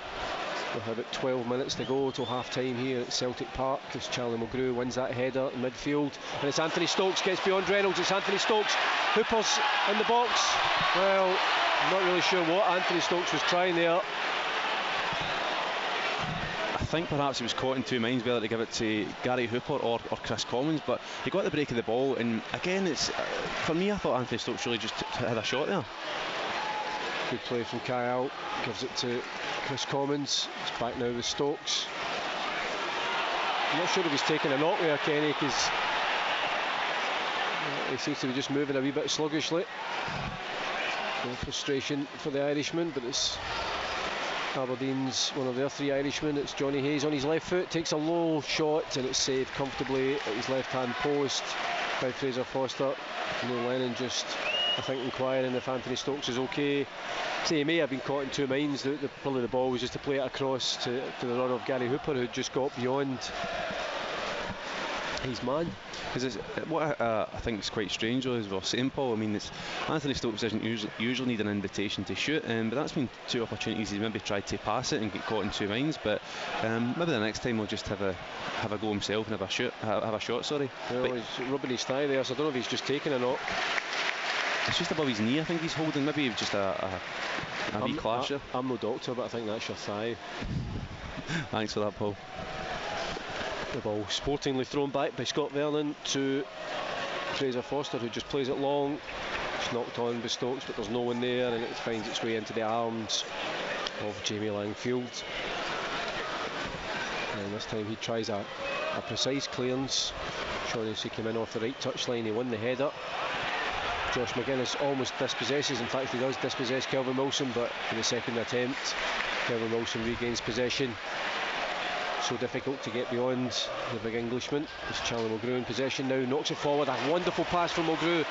We'll have about 12 minutes to go till half time here at Celtic Park as Charlie Mulgrew wins that header in midfield, and it's Anthony Stokes, gets beyond Reynolds. It's Anthony Stokes, Hooper's in the box. Well, I'm not really sure what Anthony Stokes was trying there. I think perhaps he was caught in two minds whether to give it to Gary Hooper or Chris Commons, but he got the break of the ball, and again, it's for me, I thought Anthony Stokes really just had a shot there. Good play from Kyle, gives it to Chris Commons. It's back now with Stokes. I'm not sure if he's taking a knock there, Kenny, because he seems to be just moving a wee bit sluggishly. No frustration for the Irishman, but it's Aberdeen's one of their 3 Irishmen. It's Johnny Hayes on his left foot, takes a low shot and it's saved comfortably at his left hand post by Fraser Foster. Neil Lennon just, I think, inquiring if Anthony Stokes is okay. See, he may have been caught in 2 minds. Probably the ball was just to play it across to the run of Gary Hooper, who'd just got beyond his man. Because what I think is quite strange, though, is what St Paul. I mean, Anthony Stokes doesn't usually need an invitation to shoot, but that's been 2 opportunities he's maybe tried to pass it and get caught in 2 minds. But maybe the next time he'll just have a go himself and have a shot. Sorry. Well, he's rubbing his thigh there, so I don't know if he's just taking a knock. It's just above his knee, I think he's holding. Maybe just a wee clasher. I'm no doctor, but I think that's your thigh. Thanks for that, Paul. The ball sportingly thrown back by Scott Vernon to Fraser Foster, who just plays it long. It's knocked on by Stokes, but there's no one there, and it finds its way into the arms of Jamie Langfield. And this time he tries a precise clearance. Shaughnessy came in off the right touchline, he won the header. Josh McGuinness almost dispossesses, in fact he does dispossess Kelvin Wilson, but in the second attempt Kelvin Wilson regains possession. So difficult to get beyond the big Englishman. It's Charlie Mulgrew in possession now, knocks it forward. A wonderful pass from Mulgrew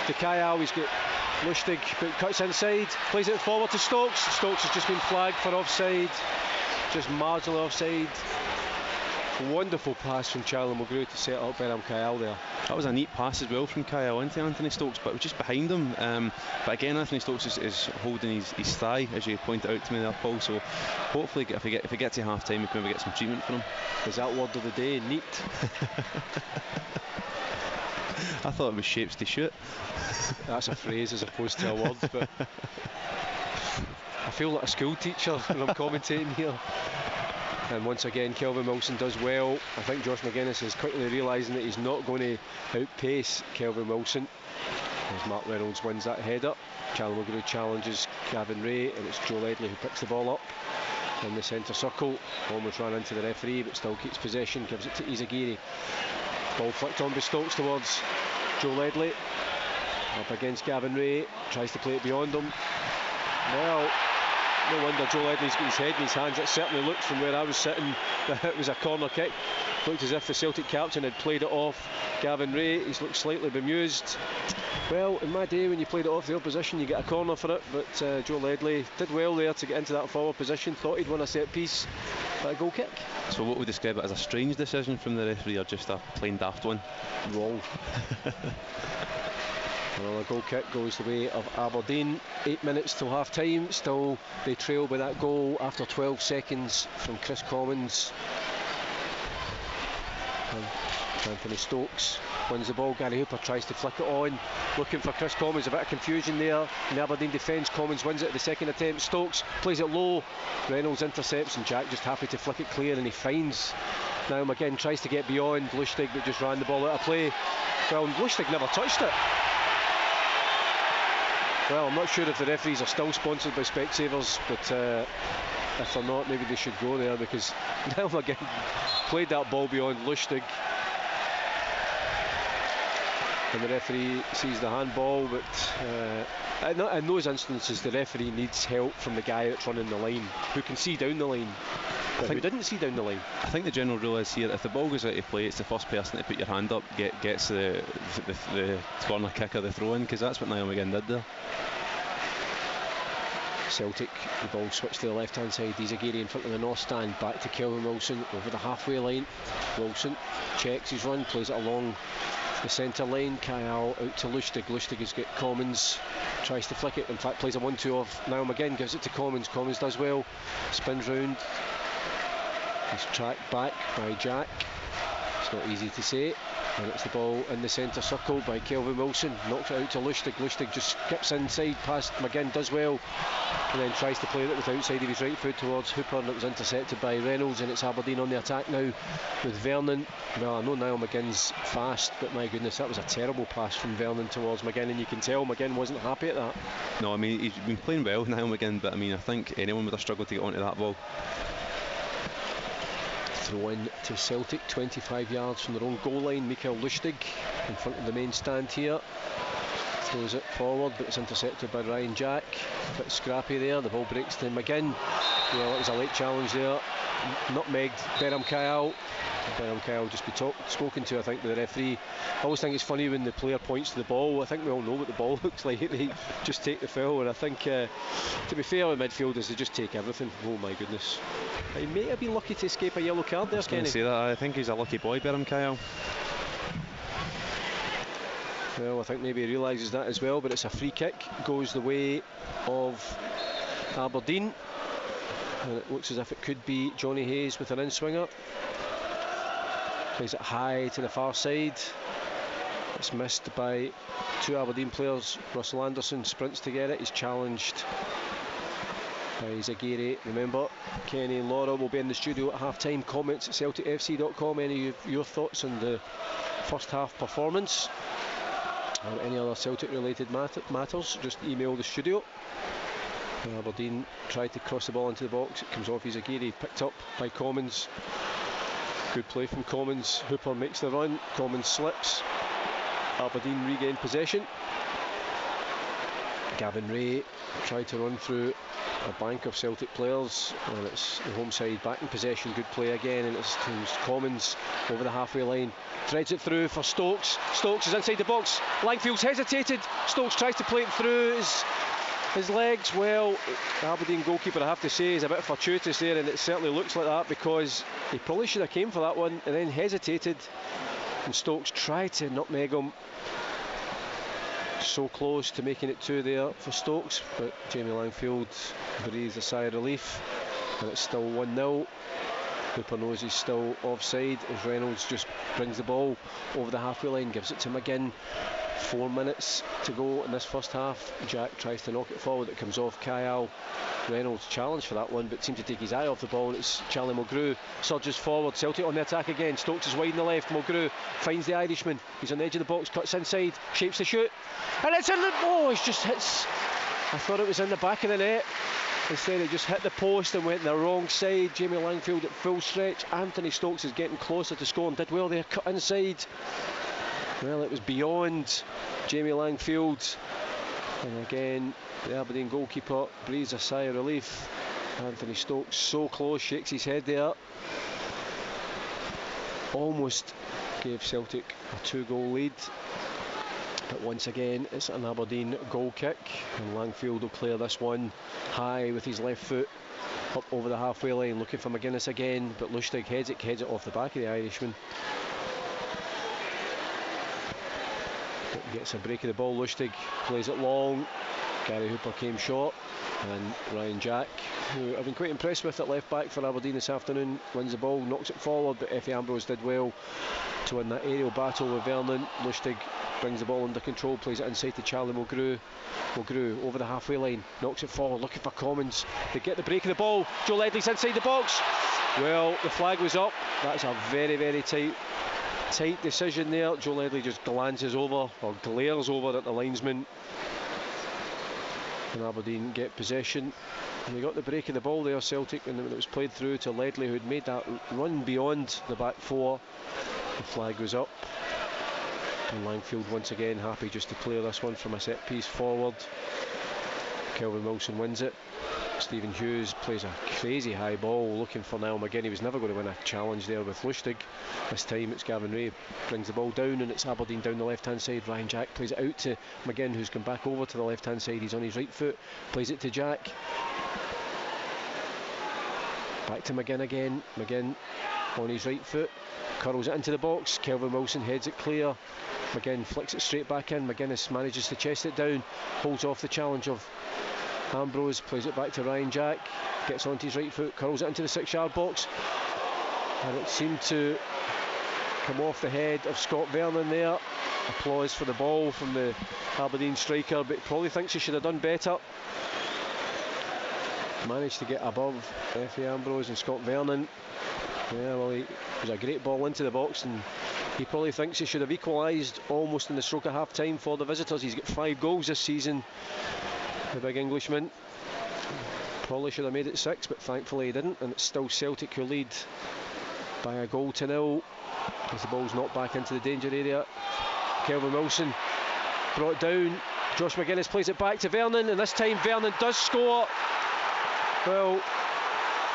to Kyle. He's got Lustig, but cuts inside, plays it forward to Stokes. Stokes has just been flagged for offside, just marginally offside. Wonderful pass from Charlie Mulgrew to set up Beram Kyle there. That was a neat pass as well from Kyle into Anthony Stokes, but it was just behind him. But again, Anthony Stokes is holding his thigh, as you pointed out to me there, Paul. So hopefully, if we get to half time, we can maybe get some treatment for him. Is that word of the day? Neat. I thought it was shapes to shoot. That's a phrase as opposed to a word, but I feel like a school teacher when I'm commentating here. And once again, Kelvin Wilson does well. I think Josh McGuinness is quickly realising that he's not going to outpace Kelvin Wilson, as Mark Reynolds wins that header. Charlie Mulgrew challenges Gavin Ray, and it's Joe Ledley who picks the ball up in the centre circle. Almost ran into the referee, but still keeps possession, gives it to Izagiri. Ball flicked on by Stokes towards Joe Ledley. Up against Gavin Ray, tries to play it beyond him. Well, no wonder Joe Ledley's got his head in his hands. It certainly looked from where I was sitting that it was a corner kick. Looked as if the Celtic captain had played it off Gavin Ray. He's looked slightly bemused. Well, in my day, when you played it off the opposition, you get a corner for it, but Joe Ledley did well there to get into that forward position. Thought he'd won a set piece, but a goal kick. So what would describe it as a strange decision from the referee, or just a plain daft one? Wrong. Another goal kick goes the way of Aberdeen. 8 minutes till half time. Still they trail by that goal after 12 seconds from Chris Commons. And Anthony Stokes wins the ball. Gary Hooper tries to flick it on, looking for Chris Commons. A bit of confusion there in the Aberdeen defence. Commons wins it at the second attempt. Stokes plays it low. Reynolds intercepts, and Jack just happy to flick it clear, and he finds Niall McGinn. Tries to get beyond Lustig, but just ran the ball out of play. Well, Lustig never touched it. Well, I'm not sure if the referees are still sponsored by Specsavers, but if they're not, maybe they should go there, because Niall McGinn played that ball beyond Lustig, and the referee sees the handball. But in those instances, the referee needs help from the guy that's running the line, who can see down the line. But who didn't see down the line. I think the general rule is here, if the ball goes out of play, it's the first person to put your hand up gets the corner kick or the throw in, because that's what Niall McGinn did there. Celtic, the ball switched to the left hand side. Izagiri in front of the north stand, back to Kelvin Wilson over the halfway line. Wilson checks his run, plays it along the centre line. Kyle out to Lustig. Lustig has got Commons, tries to flick it, in fact plays a 1-2 off Niall McGinn, gives it to Commons. Commons does well, spins round. He's tracked back by Jack. It's not easy to say. And it's the ball in the centre circle by Kelvin Wilson. Knocks it out to Lustig. Lustig just skips inside past McGinn, does well, and then tries to play it with the outside of his right foot towards Hooper, and it was intercepted by Reynolds, and it's Aberdeen on the attack now with Vernon. Well, I know Niall McGinn's fast, but my goodness, that was a terrible pass from Vernon towards McGinn, and you can tell McGinn wasn't happy at that. No, I mean, he's been playing well, Niall McGinn, but I mean, I think anyone would have struggled to get onto that ball. Throw in to Celtic, 25 yards from their own goal line. Mikael Lustig in front of the main stand here. Throws it forward, but it's intercepted by Ryan Jack. A bit scrappy there. The ball breaks to McGinn. Well, it was a late challenge there. Nutmegged Berham Kyle. Berham Kyle just be spoken to, I think, by the referee. I always think it's funny when the player points to the ball. I think we all know what the ball looks like. They just take the foul, and I think, to be fair, with midfielders, they just take everything. Oh my goodness. He may have been lucky to escape a yellow card there, Kenny. Say that. I think he's a lucky boy, Berham Kyle. Well, I think maybe he realises that as well, but it's a free kick. Goes the way of Aberdeen. And it looks as if it could be Johnny Hayes with an in-swinger. Plays it high to the far side. It's missed by two Aberdeen players. Russell Anderson sprints to get it. He's challenged by Zagiri. Remember, Kenny and Laura will be in the studio at half-time. Comments at CelticFC.com. Any of your thoughts on the first half performance or any other Celtic related matters, just email the studio. Aberdeen tried to cross the ball into the box. It comes off Zagiri, picked up by Commons. Good play from Commons. Hooper makes the run. Commons slips. Aberdeen regain possession. Gavin Ray tried to run through a bank of Celtic players, and it's the home side back in possession. Good play again, and it's Commons over the halfway line. Threads it through for Stokes. Stokes is inside the box. Langfield's hesitated. Stokes tries to play it through his legs. Well, the Aberdeen goalkeeper, I have to say, is a bit fortuitous there, and it certainly looks like that, because he probably should have came for that one and then hesitated, and Stokes tried to nutmeg him. So close to making it two there for Stokes, but Jamie Langfield breathes a sigh of relief, and it's still 1-0. Hooper knows he's still offside as Reynolds just brings the ball over the halfway line, gives it to McGinn. 4 minutes to go in this first half. Jack tries to knock it forward. It comes off Kyle. Reynolds challenged for that one, but seemed to take his eye off the ball, and it's Charlie Mulgrew surges forward. Celtic on the attack again. Stokes is wide on the left. Mulgrew finds the Irishman. He's on the edge of the box, cuts inside, shapes the shoot, and it's in the... Oh, it just hits... I thought it was in the back of the net. Instead it just hit the post and went the wrong side. Jamie Langfield at full stretch. Anthony Stokes is getting closer to score and did well there, cut inside. Well, it was beyond Jamie Langfield, and again the Aberdeen goalkeeper breathes a sigh of relief. Anthony Stokes so close, shakes his head there. Almost gave Celtic a 2-goal lead, but once again it's an Aberdeen goal kick, and Langfield will clear this one high with his left foot up over the halfway line, looking for McGuinness again, but Lustig heads it off the back of the Irishman. Gets a break of the ball. Lustig plays it long. Gary Hooper came short, and Ryan Jack, who I've been quite impressed with at left back for Aberdeen this afternoon, wins the ball, knocks it forward, but Effie Ambrose did well to win that aerial battle with Vernon. Lustig brings the ball under control, plays it inside to Charlie Mulgrew. Mulgrew over the halfway line, knocks it forward, looking for Commons. They get the break of the ball. Joe Ledley's inside the box. Well, the flag was up. That's a very, very tight decision there. Joe Ledley just glances over, or glares over at the linesman, and Aberdeen get possession. And they got the break of the ball there, Celtic, and when it was played through to Ledley, who'd made that run beyond the back four, the flag was up, and Langfield once again happy just to clear this one from a set piece forward. Kelvin Wilson wins it. Stephen Hughes plays a crazy high ball looking for Niall McGinn. He was never going to win a challenge there with Lustig. This time it's Gavin Ray brings the ball down, and it's Aberdeen down the left hand side. Ryan Jack plays it out to McGinn, who's come back over to the left hand side. He's on his right foot, plays it to Jack, back to McGinn again. McGinn on his right foot, curls it into the box. Kelvin Wilson heads it clear. McGinn flicks it straight back in. McGuinness manages to chest it down, holds off the challenge of Ambrose, plays it back to Ryan Jack, gets onto his right foot, curls it into the 6-yard box, and it seemed to come off the head of Scott Vernon there. Applause for the ball from the Aberdeen striker, but probably thinks he should have done better. Managed to get above Effie Ambrose and Scott Vernon. Yeah, well, it was a great ball into the box, and he probably thinks he should have equalised almost in the stroke of half time for the visitors. He's got 5 goals this season, the big Englishman. Probably should have made it 6, but thankfully he didn't, and it's still Celtic who lead by a goal to 0 as the ball's knocked back into the danger area. Kelvin Wilson brought down. Josh McGuinness plays it back to Vernon, and this time Vernon does score. Well,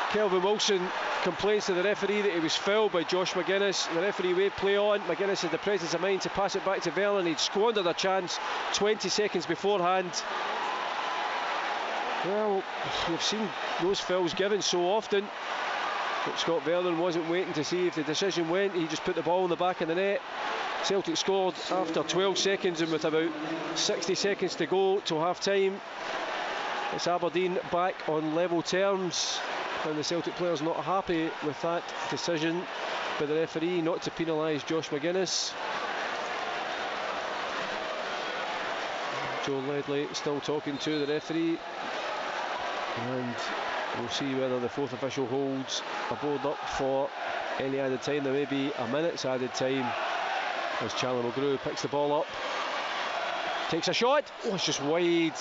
Kelvin Wilson complains to the referee that he was fouled by Josh McGuinness. The referee waved play on. McGuinness had the presence of mind to pass it back to Vernon. He'd squandered a chance 20 seconds beforehand. Well, you've seen those fouls given so often, but Scott Vernon wasn't waiting to see if the decision went. He just put the ball in the back of the net. Celtic scored after 12 seconds, and with about 60 seconds to go till half time, it's Aberdeen back on level terms, and the Celtic players not happy with that decision by the referee not to penalise Josh McGuinness. Joe Ledley still talking to the referee, and we'll see whether the fourth official holds a board up for any added time. There may be a minute's added time as Charlie Mulgrew picks the ball up, takes a shot. Oh, it's just wide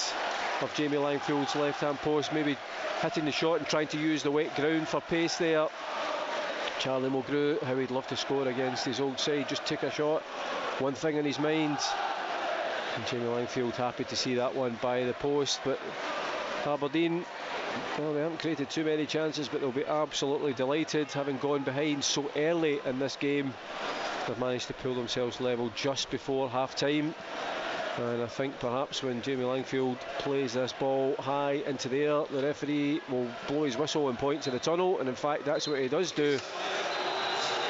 of Jamie Langfield's left hand post, maybe hitting the shot and trying to use the wet ground for pace there. Charlie Mulgrew, how he'd love to score against his old side, just took a shot, one thing in his mind, and Jamie Langfield happy to see that one by the post. But Aberdeen, well, they haven't created too many chances, but they'll be absolutely delighted, having gone behind so early in this game. They've managed to pull themselves level just before half time, and I think perhaps when Jamie Langfield plays this ball high into the air, the referee will blow his whistle and point to the tunnel, and in fact that's what he does do.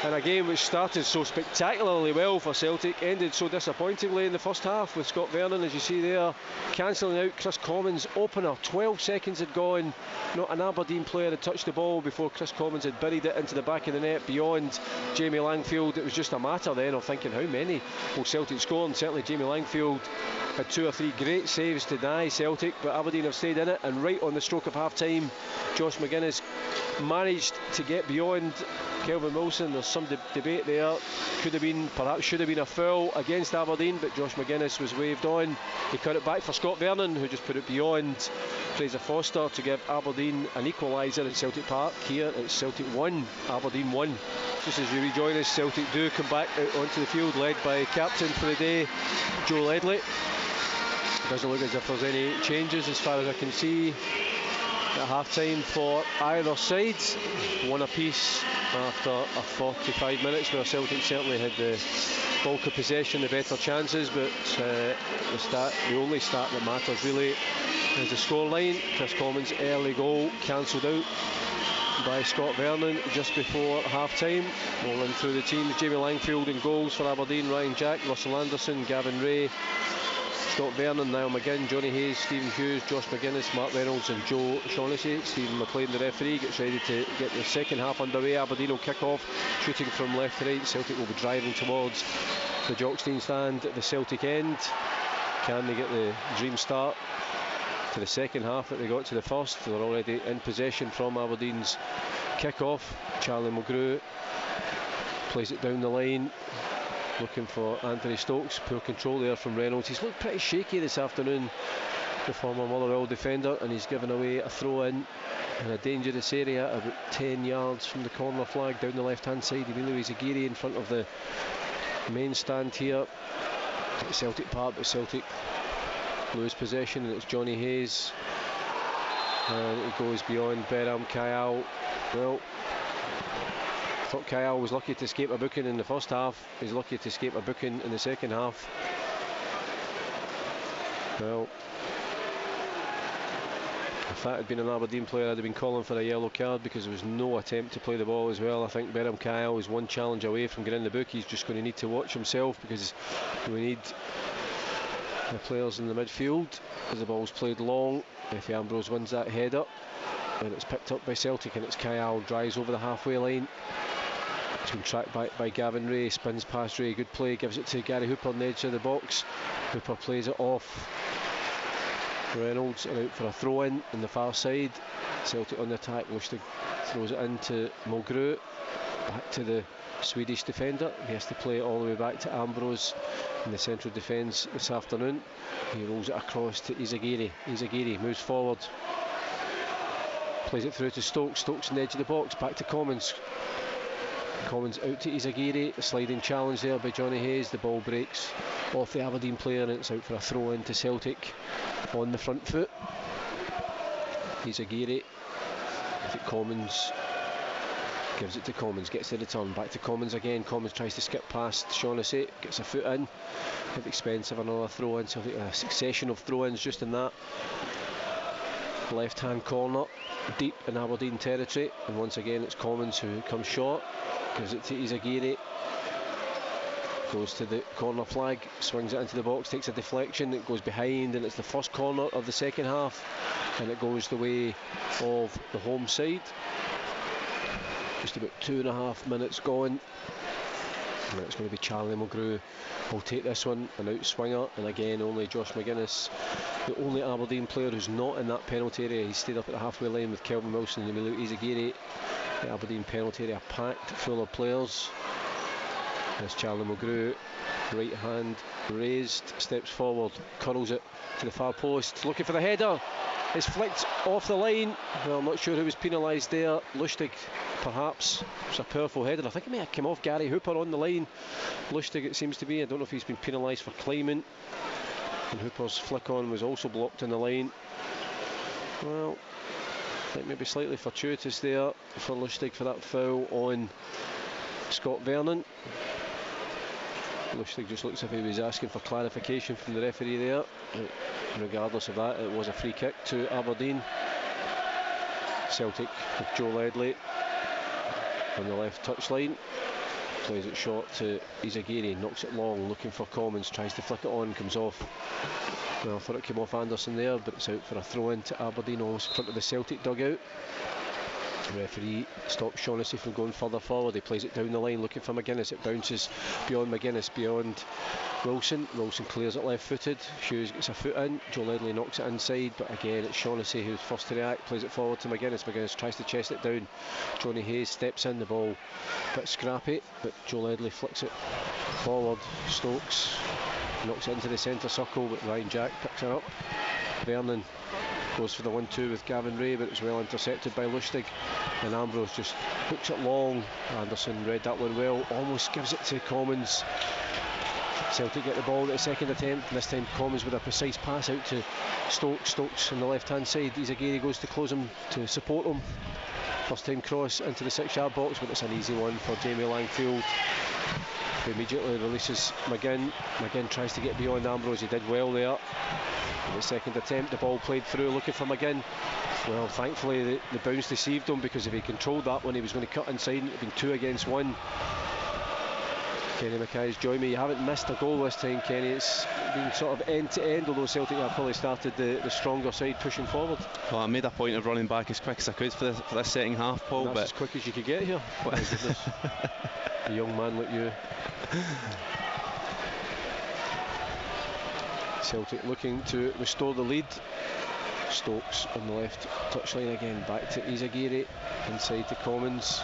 And a game which started so spectacularly well for Celtic ended so disappointingly in the first half, with Scott Vernon, as you see there, cancelling out Chris Commons' opener. 12 seconds had gone, not an Aberdeen player had touched the ball before Chris Commons had buried it into the back of the net beyond Jamie Langfield. It was just a matter then of thinking how many will Celtic score, and certainly Jamie Langfield had 2 or 3 great saves to deny Celtic, but Aberdeen have stayed in it, and right on the stroke of half time, Josh McGuinness managed to get beyond Kelvin Wilson. There's some debate there, could have been, perhaps should have been a foul against Aberdeen, but Josh McGuinness was waved on. He cut it back for Scott Vernon, who just put it beyond Fraser Foster to give Aberdeen an equaliser at Celtic Park. Here it's Celtic 1, Aberdeen 1. Just as you rejoin us, Celtic do come back out onto the field, led by captain for the day, Joe Ledley. Doesn't look as if there's any changes as far as I can see at half time for either side. One apiece after a 45 minutes where Celtic certainly had the bulk of possession, the better chances, but the only stat that matters really is the scoreline. Chris Commons' early goal cancelled out by Scott Vernon just before half time. We'll run through the teams. Jamie Langfield in goals for Aberdeen, Ryan Jack, Russell Anderson, Gavin Ray, Scott Vernon, Niall McGinn, Johnny Hayes, Stephen Hughes, Josh McGuinness, Mark Reynolds and Joe Shaughnessy. Stephen McLean, the referee, gets ready to get the second half underway. Aberdeen will kick off, shooting from left to right. Celtic will be driving towards the Jockstein stand at the Celtic end. Can they get the dream start to the second half that they got to the first? They're already in possession from Aberdeen's kick-off. Charlie Mulgrew plays it down the line, looking for Anthony Stokes. Poor control there from Reynolds. He's looked pretty shaky this afternoon, the former Motherwell defender, and he's given away a throw-in in a dangerous area about 10 yards from the corner flag down the left-hand side. Emilio Izagiri in front of the main stand here at Celtic Park, but Celtic lose possession, and it's Johnny Hayes, and it goes beyond Beram Kayal. Well, I thought Kayal was lucky to escape a booking in the first half. He's lucky to escape a booking in the second half. Well, if that had been an Aberdeen player, I'd have been calling for a yellow card, because there was no attempt to play the ball as well. I think Beram Kayal is one challenge away from getting the book. He's just going to need to watch himself, because we need the players in the midfield as the ball's played long. Efe Ambrose wins that header, and it's picked up by Celtic, and it's Kayal, drives over the halfway line. It's been tracked back by Gavin Ray, spins past Ray, good play, gives it to Gary Hooper on the edge of the box. Hooper plays it off Reynolds, and out for a throw-in on the far side. Celtic on the attack, Lustig throws it into Mulgrew, back to the Swedish defender. He has to play it all the way back to Ambrose in the central defence this afternoon. He rolls it across to Izagiri. Izagiri moves forward, plays it through to Stokes. Stokes on the edge of the box, back to Commons. Commons out to Izagiri, a sliding challenge there by Johnny Hayes. The ball breaks off the Aberdeen player and it's out for a throw in to Celtic on the front foot. Izagiri, I think Commons gives it to Commons, gets the return, back to Commons again. Commons tries to skip past Shaughnessy, gets a foot in at the expense of another throw in. So a succession of throw-ins just in that. Left hand corner, deep in Aberdeen territory, and once again it's Commons who comes short, gives it to Izagiri, goes to the corner flag, swings it into the box, takes a deflection, it goes behind, and it's the first corner of the second half, and it goes the way of the home side. Just about 2.5 minutes gone, and it's going to be Charlie Mulgrew will take this one, an out swinger, and again only Josh McGuinness, the only Aberdeen player who's not in that penalty area. He stayed up at the halfway line with Kelvin Wilson and Emilio Izagiri. The Aberdeen penalty area packed full of players. As Charlie Mulgrew, right hand raised, steps forward, curls it to the far post, looking for the header. It's flicked off the line. Well, I'm not sure who was penalised there. Lustig, perhaps. It's a powerful header. I think it may have come off Gary Hooper on the line. Lustig, it seems to be. I don't know if he's been penalised for climbing. And Hooper's flick on was also blocked on the line. Well, I think maybe slightly fortuitous there for Lustig for that foul on Scott Vernon. Lustig just looks as if he was asking for clarification from the referee there. Regardless of that, it was a free kick to Aberdeen. Celtic with Joe Ledley on the left touchline, plays it short to Izagiri, knocks it long, looking for Commons, tries to flick it on, comes off. Well, I thought it came off Anderson there, but it's out for a throw in to Aberdeen, almost in front of the Celtic dugout. The referee stops Shaughnessy from going further forward. He plays it down the line looking for McGuinness. It bounces beyond McGuinness, beyond Wilson. Wilson clears it left footed. Hughes gets a foot in. Joe Ledley knocks it inside, but again it's Shaughnessy who's first to react, plays it forward to McGuinness. McGuinness tries to chest it down. Johnny Hayes steps in, the ball a bit scrappy, but Joe Ledley flicks it forward. Stokes knocks it into the centre circle, but Ryan Jack picks her up. Vernon goes for the 1-2 with Gavin Ray, but it's well intercepted by Lustig, and Ambrose just hooks it long. Anderson read that one well, almost gives it to Commons. Celtic get the ball at the second attempt, and this time Commons with a precise pass out to Stokes. Stokes on the left hand side. Izagiri goes to close him, to support him. First time cross into the 6-yard box, but it's an easy one for Jamie Langfield, who immediately releases McGinn. McGinn tries to get beyond Ambrose, he did well there. In the second attempt, the ball played through, looking for McGinn. Well, thankfully the bounce deceived him, because if he controlled that one, he was going to cut inside, and it would have been 2 against 1. Kenny Mackay's joined me. You haven't missed a goal this time, Kenny. It's been sort of end to end, although Celtic have probably started the stronger side pushing forward. Well, I made a point of running back as quick as I could for this second half, Paul. That's but as quick as you could get here. My goodness. A young man like you. Celtic looking to restore the lead. Stokes on the left touchline again, back to Izagiri, inside to Commons,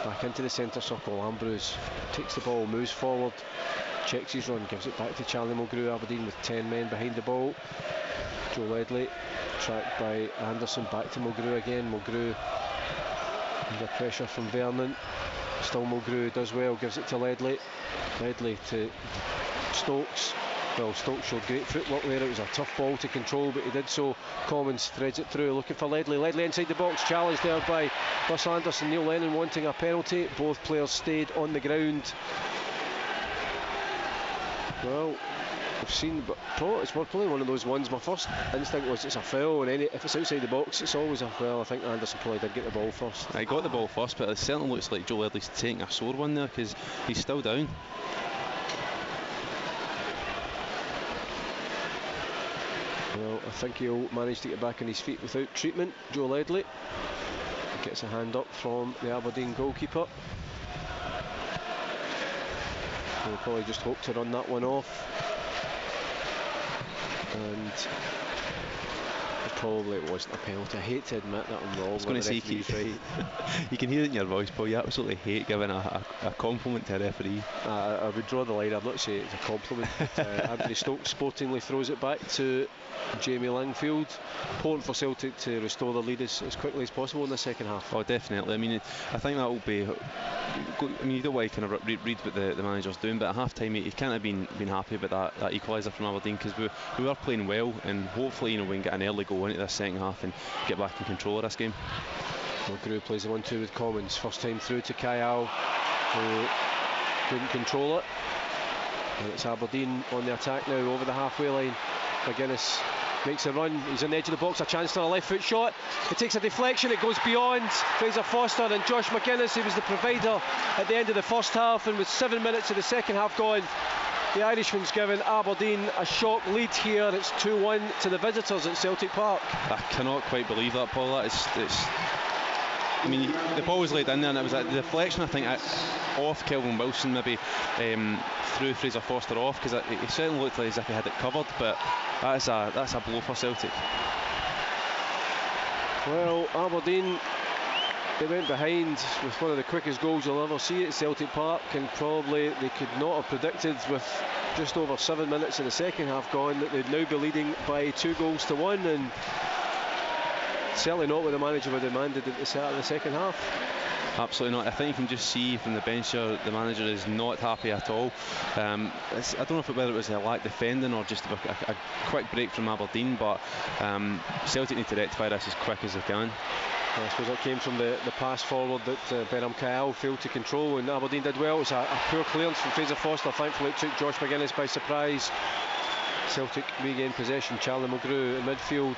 back into the centre circle. Ambrose takes the ball, moves forward, checks his run, gives it back to Charlie Mulgrew. Aberdeen with 10 men behind the ball. Joe Ledley tracked by Anderson, back to Mulgrew again. Mulgrew under pressure from Vernon, still Mulgrew does well, gives it to Ledley. Ledley to Stokes. Well, Stokes showed great footwork there. It was a tough ball to control, but he did so. Commons threads it through, looking for Ledley. Ledley inside the box, challenged there by Russ Anderson. Neil Lennon wanting a penalty. Both players stayed on the ground. Well, I've seen, but it's probably one of those ones. My first instinct was it's a foul, and if it's outside the box, it's always a foul. I think Anderson probably did get the ball first. I got the ball first, but it certainly looks like Joe Ledley's taking a sore one there, because he's still down. Well, I think he'll manage to get back on his feet without treatment. Joe Ledley gets a hand up from the Aberdeen goalkeeper. He'll probably just hope to run that one off. And Probably it wasn't a penalty. I hate to admit that I'm wrong. I was going to say, you can hear it in your voice, Paul. You absolutely hate giving a compliment to a referee. I would draw the line. I'm not saying it's a compliment. Anthony Stokes sportingly throws it back to Jamie Langfield. Important for Celtic to restore the lead as quickly as possible in the second half. Oh, definitely. I mean, I think that will be. I mean, you don't want to kind of read what the manager's doing, but at half time he can't have been happy about that equaliser from Aberdeen, because we were playing well, and hopefully, you know, we can get an early goal into this second half and get back in control of this game. Mulgrew plays the 1-2 with Commons. First time through to Kyle, who couldn't control it. And it's Aberdeen on the attack now over the halfway line. McGuinness makes a run. He's on the edge of the box. A chance for a left foot shot. It takes a deflection. It goes beyond Fraser Foster and Josh McGuinness, who was the provider at the end of the first half. And with 7 minutes of the second half gone, the Irishman's given Aberdeen a shock lead here. It's 2-1 to the visitors at Celtic Park. I cannot quite believe that, Paul. I mean, the ball was laid in there, and it was a deflection, I think, off Kelvin Wilson, maybe threw Fraser Foster off, because he certainly looked like as if he had it covered. But that's a blow for Celtic. Well, Aberdeen, they went behind with one of the quickest goals you'll ever see at Celtic Park, and probably they could not have predicted, with just over 7 minutes in the second half gone, that they'd now be leading by 2-1, and certainly not what the manager would have demanded at the start of the second half. Absolutely not. I think you can just see from the bench here, the manager is not happy at all. I don't know whether it was a lack defending or just a quick break from Aberdeen, but Celtic need to rectify this as quick as they can. I suppose that came from the pass forward that Benham Kyle failed to control, and Aberdeen did well. It was a poor clearance from Fraser Foster. Thankfully it took Josh McGuinness by surprise. Celtic regained possession. Charlie Mulgrew in midfield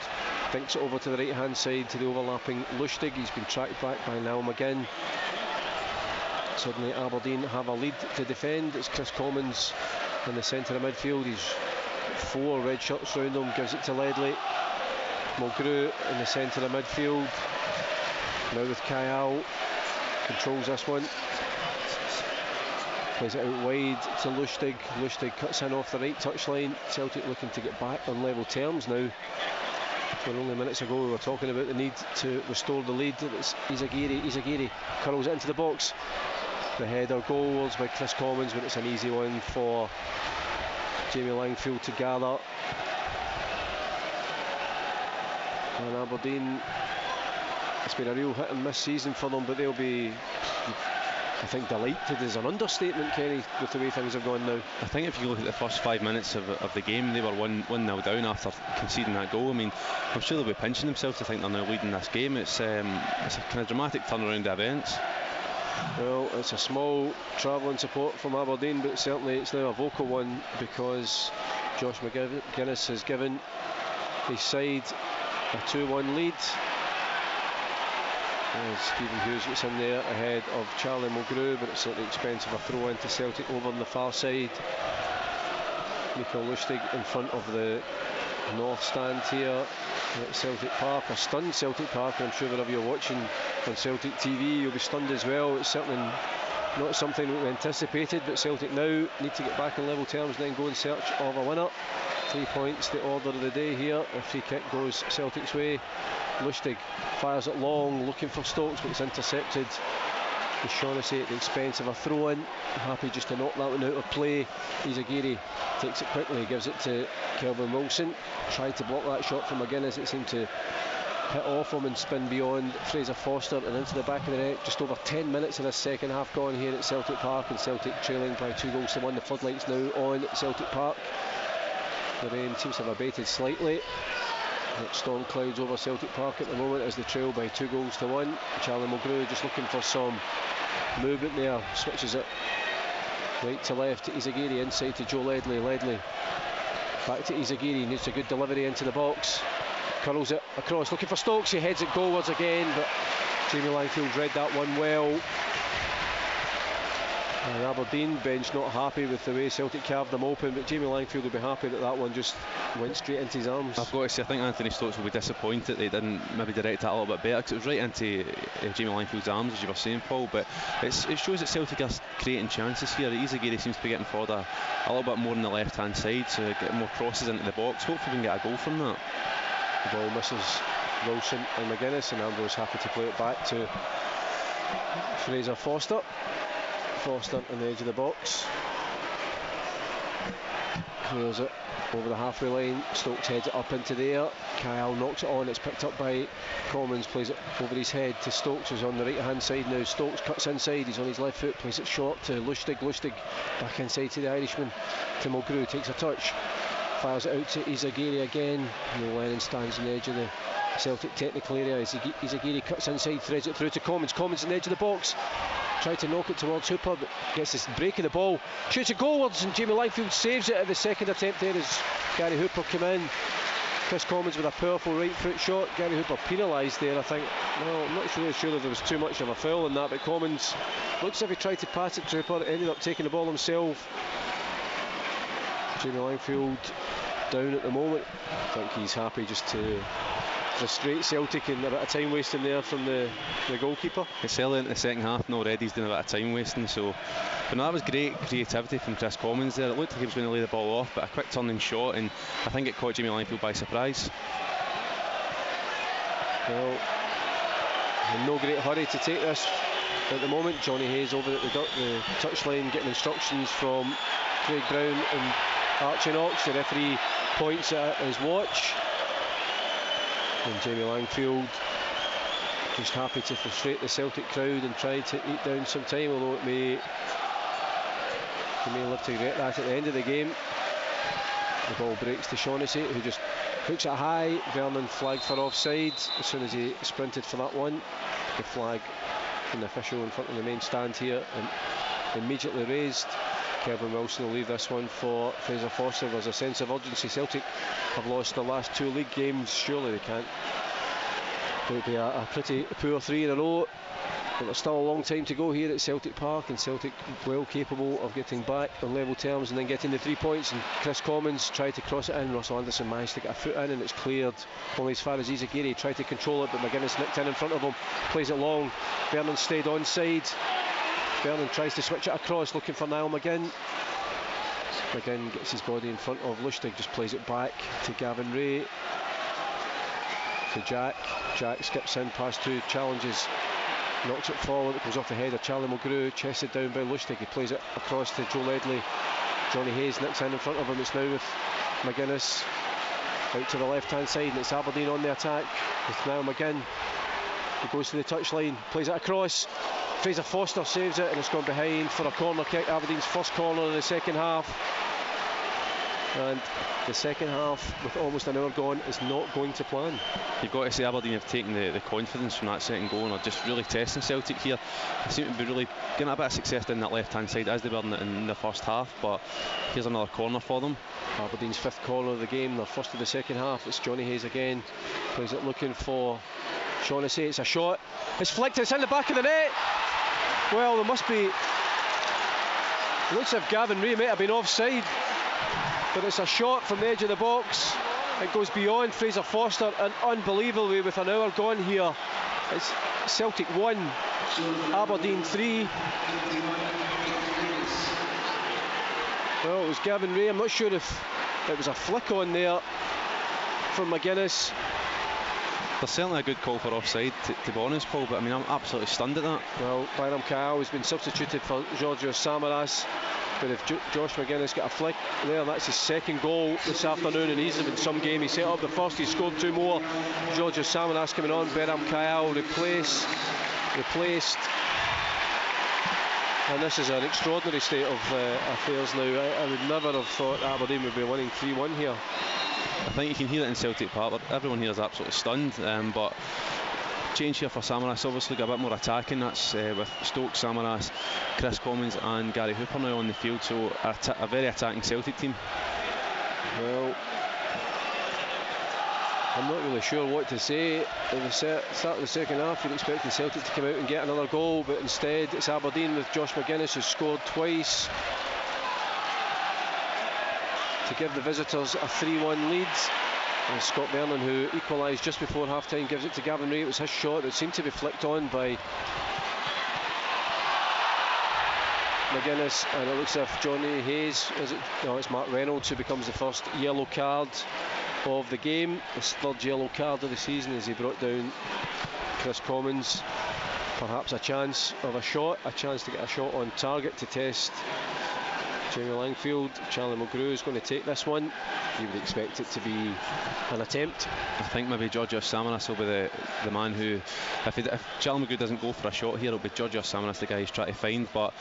dinks it over to the right hand side to the overlapping Lustig. He's been tracked back by Niall McGinn. Suddenly Aberdeen have a lead to defend. It's Chris Commons in the centre of midfield. He's 4 red shirts round him, gives it to Ledley. Mulgrew in the centre of midfield. Now with Kyle, controls this one. Plays it out wide to Lustig. Lustig cuts in off the right touchline. Celtic looking to get back on level terms now. When only minutes ago we were talking about the need to restore the lead. It's Izagiri curls it into the box. The header goals by Chris Commons, but it's an easy one for Jamie Langfield to gather. And Aberdeen, it's been a real hit and miss season for them, but they'll be, I think, delighted is an understatement, Kenny, with the way things have gone now. I think if you look at the first 5 minutes of the game, they were 1-0 down after conceding that goal. I mean, I'm sure they'll be pinching themselves to think they're now leading this game. It's a kind of dramatic turnaround of events. Well, it's a small travelling support from Aberdeen, but certainly it's now a vocal one, because Josh McGuinness has given his side a 2-1 lead. Stephen Hughes gets in there ahead of Charlie Mulgrew, but it's at the expense of a throw into Celtic over on the far side. Mikael Lustig in front of the north stand here at Celtic Park. A stunned Celtic Park, and I'm sure wherever you're watching on Celtic TV you'll be stunned as well. It's certainly not something that we anticipated, but Celtic now need to get back in level terms and then go in search of a winner. 3 points, the order of the day here. A free kick goes Celtic's way. Lustig fires it long, looking for Stokes, but it's intercepted. Shaughnessy at the expense of a throw-in, happy just to knock that one out of play. Izagiri takes it quickly, gives it to Kelvin Wilson. Tried to block that shot from McGuinness, it seemed to hit off him and spin beyond Fraser Foster and into the back of the net. Just over 10 minutes of this second half gone here at Celtic Park, and Celtic trailing by 2-1. The floodlights now on at Celtic Park. The rain seems to have abated slightly. Storm clouds over Celtic Park at the moment as they trail by 2-1. Charlie Mulgrew just looking for some movement there, switches it right to left to Izagiri, inside to Joe Ledley. Ledley back to Izagiri, needs a good delivery into the box, curls it across, looking for Stokes. He heads it goalwards again, but Jamie Langfield read that one well. And Aberdeen bench not happy with the way Celtic carved them open, but Jamie Langfield will be happy that that one just went straight into his arms. I've got to say, I think Anthony Stokes will be disappointed they didn't maybe direct that a little bit better, because it was right into Jamie Langfield's arms, as you were saying, Paul. But it shows that Celtic are creating chances here. Izagiri seems to be getting forward a little bit more on the left hand side, so getting more crosses into the box. Hopefully we can get a goal from that. The ball misses Wilson and McGuinness, and Ambrose happy to play it back to Fraser Foster. Foster on the edge of the box. Clears it over the halfway line. Stokes heads it up into the air. Kyle knocks it on. It's picked up by Commons. Plays it over his head to Stokes, who's on the right hand side now. Stokes cuts inside. He's on his left foot. Plays it short to Lustig. Lustig back inside to the Irishman. To Mulgrew. Takes a touch. Fires it out to Izagiri again. Neil Lennon stands on the edge of the Celtic technical area. Izagiri cuts inside. Threads it through to Commons. Commons on the edge of the box. Tried to knock it towards Hooper, but gets this break of the ball. Shoots it goalwards, and Jamie Langfield saves it at the second attempt there as Gary Hooper came in. Chris Commons with a powerful right foot shot. Gary Hooper penalised there, I think. Well, I'm not really sure if there was too much of a foul in that, but Commons looks as if he tried to pass it to Hooper, ended up taking the ball himself. Jamie Langfield down at the moment. I think he's happy just to frustrate Celtic, and a bit of time wasting there from the goalkeeper. It's early in the second half and already he's doing a bit of time wasting, so but no, that was great creativity from Chris Commons there. It looked like he was going to lay the ball off, but a quick turning shot, and I think it caught Jamie Langfield by surprise. Well, in no great hurry to take this at the moment. Johnny Hayes over at the touchline getting instructions from Craig Brown and Archie Knox. The referee points at his watch. And Jamie Langfield just happy to frustrate the Celtic crowd and try to eat down some time, although he may live to regret that at the end of the game. The ball breaks to Shaughnessy, who just hooks it high. Vernon flagged for offside as soon as he sprinted for that one. The flag from the official in front of the main stand here and immediately raised. Kevin Wilson will leave this one for Fraser Foster. There's a sense of urgency. Celtic have lost their last 2 league games. Surely they can't. It'll be a pretty poor 3 in a row. But there's still a long time to go here at Celtic Park, and Celtic well capable of getting back on level terms and then getting the 3 points. And Chris Commons tried to cross it in. Russell Anderson managed to get a foot in, and it's cleared only as far as Izagiri. Tried to control it, but McGuinness nicked in front of him. Plays it long. Vernon stayed onside. Vernon tries to switch it across, looking for Niall McGinn. McGinn gets his body in front of Lustig, just plays it back to Gavin Ray. To Jack. Jack skips in past 2 challenges, knocks it forward. It goes off the head of Charlie Mulgrew, chested down by Lustig. He plays it across to Joe Ledley. Johnny Hayes nicks in front of him. It's now with McGuinness out to the left hand side, and it's Aberdeen on the attack with Niall McGinn. He goes to the touchline, plays it across. Fraser Foster saves it, and it's gone behind for a corner kick. Aberdeen's first corner in the second half. And the second half, with almost an hour gone, is not going to plan. You've got to say Aberdeen have taken the confidence from that second goal and are just really testing Celtic here. They seem to be really getting a bit of success down that left hand side as they were in the first half, but here's another corner for them. Aberdeen's 5th corner of the game, their first of the second half. It's Johnny Hayes again, plays it looking for Shaughnessy. It's a shot, it's flicked, it's in the back of the net. Well, there must be, it looks as if Gavin Ray might have been offside, but it's a shot from the edge of the box. It goes beyond Fraser Foster, and unbelievably, with an hour gone here, it's Celtic 1, Aberdeen 3. Well, it was Gavin Ray. I'm not sure if it was a flick on there from McGuinness. There's certainly a good call for offside, to be honest, Paul, but I mean, I'm absolutely stunned at that. Well, Byram Kyle has been substituted for Georgios Samaras, but if Josh McGuinness got a flick there, that's his 2nd goal this afternoon, and he's in some game. He set up the first, he scored 2 more. Georgios Samaras coming on, Byram Kyle replaced, and this is an extraordinary state of affairs now. I would never have thought Aberdeen would be winning 3-1 here. I think you can hear it in Celtic Park. Everyone here is absolutely stunned, but change here for Samaras, obviously got a bit more attacking. That's with Stokes, Samaras, Chris Commons and Gary Hooper now on the field, so a very attacking Celtic team. Well, I'm not really sure what to say. At the start of the second half, you're expecting Celtic to come out and get another goal, but instead it's Aberdeen with Josh McGuinness, who's scored twice to give the visitors a 3-1 lead. And Scott Vernon, who equalised just before half-time, gives it to Gavin Ray. It was his shot that seemed to be flicked on by McGuinness, and it looks as if Johnny Hayes, no, it's Mark Reynolds who becomes the first yellow card of the game. His third yellow card of the season as he brought down Chris Commons. Perhaps a chance of a shot, a chance to get a shot on target to test Jamie Langfield. Charlie Mulgrew is going to take this one. You would expect it to be an attempt. I think maybe Georgios Samaras will be the man who, if Charlie Mulgrew doesn't go for a shot here, it'll be Georgios Samaras the guy he's trying to find. But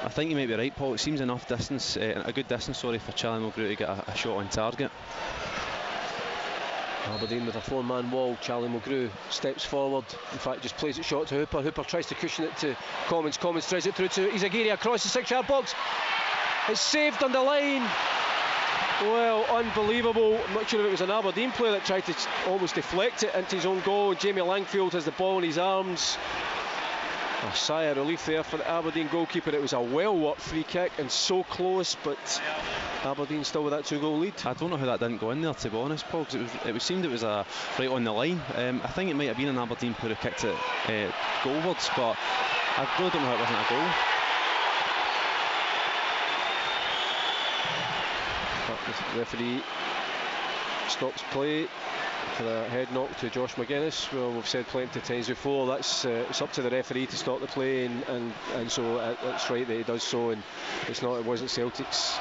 I think you may be right, Paul. It seems enough distance, a good distance, for Charlie Mulgrew to get a shot on target. Aberdeen with a four-man wall. Charlie Mulgrew steps forward, in fact just plays it shot to Hooper. Hooper tries to cushion it to Commons. Commons throws it through to Izagiri across the 6-yard box. It's saved on the line. Well, unbelievable. I'm not sure if it was an Aberdeen player that tried to almost deflect it into his own goal. Jamie Langfield has the ball in his arms. A sigh of relief there for the Aberdeen goalkeeper. It was a well-worked free kick and so close, but Aberdeen still with that 2-goal lead. I don't know how that didn't go in there, to be honest, Paul, because it seemed it was right on the line. I think it might have been an Aberdeen player who kicked it goalwards, but I really don't know how it wasn't a goal. The referee stops play for a head knock to Josh McGuinness. Well, we've said plenty of times before, that's it's up to the referee to stop the play, and so it's right that he does so, and it wasn't Celtic's.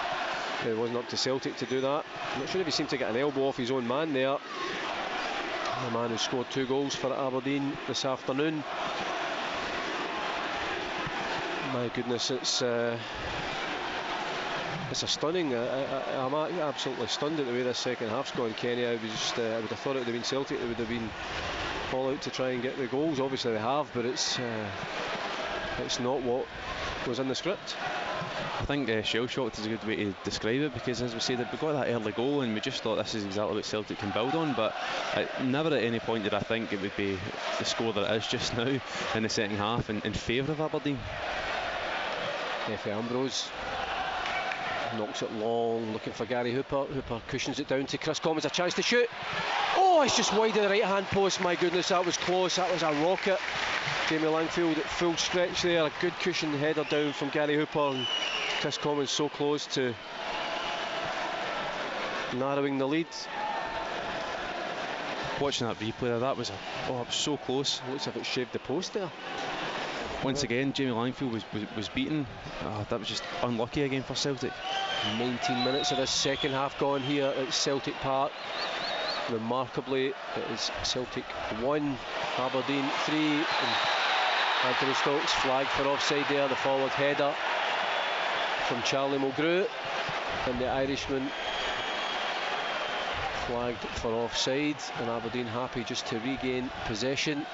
It wasn't up to Celtic to do that. I'm not sure if he seemed to get an elbow off his own man there. The man who scored 2 goals for Aberdeen this afternoon. My goodness, it's a stunning. I'm absolutely stunned at the way this second half's gone, Kenny. I would have thought it would have been Celtic that would have been all out to try and get the goals. Obviously they have, but it's not what was in the script. I think shell-shocked is a good way to describe it, because as we said, we got that early goal and we just thought this is exactly what Celtic can build on, but never at any point did I think it would be the score that it is just now in the second half in favour of Aberdeen. Efe Ambrose knocks it long, looking for Gary Hooper. Hooper cushions it down to Chris Commons, a chance to shoot. Oh, it's just wide of the right hand post. My goodness, that was close. That was a rocket. Jamie Langfield at full stretch there. A good cushion header down from Gary Hooper, and Chris Commons so close to narrowing the lead. Watching that replay there, that was it was so close. Looks like it shaved the post there. Once again, Jamie Langfield was beaten. That was just unlucky again for Celtic. 19 minutes of this second half gone here at Celtic Park. Remarkably, it is Celtic 1, Aberdeen 3. And Anthony Stokes flagged for offside there. The forward header from Charlie Mulgrew, and the Irishman flagged for offside, and Aberdeen happy just to regain possession.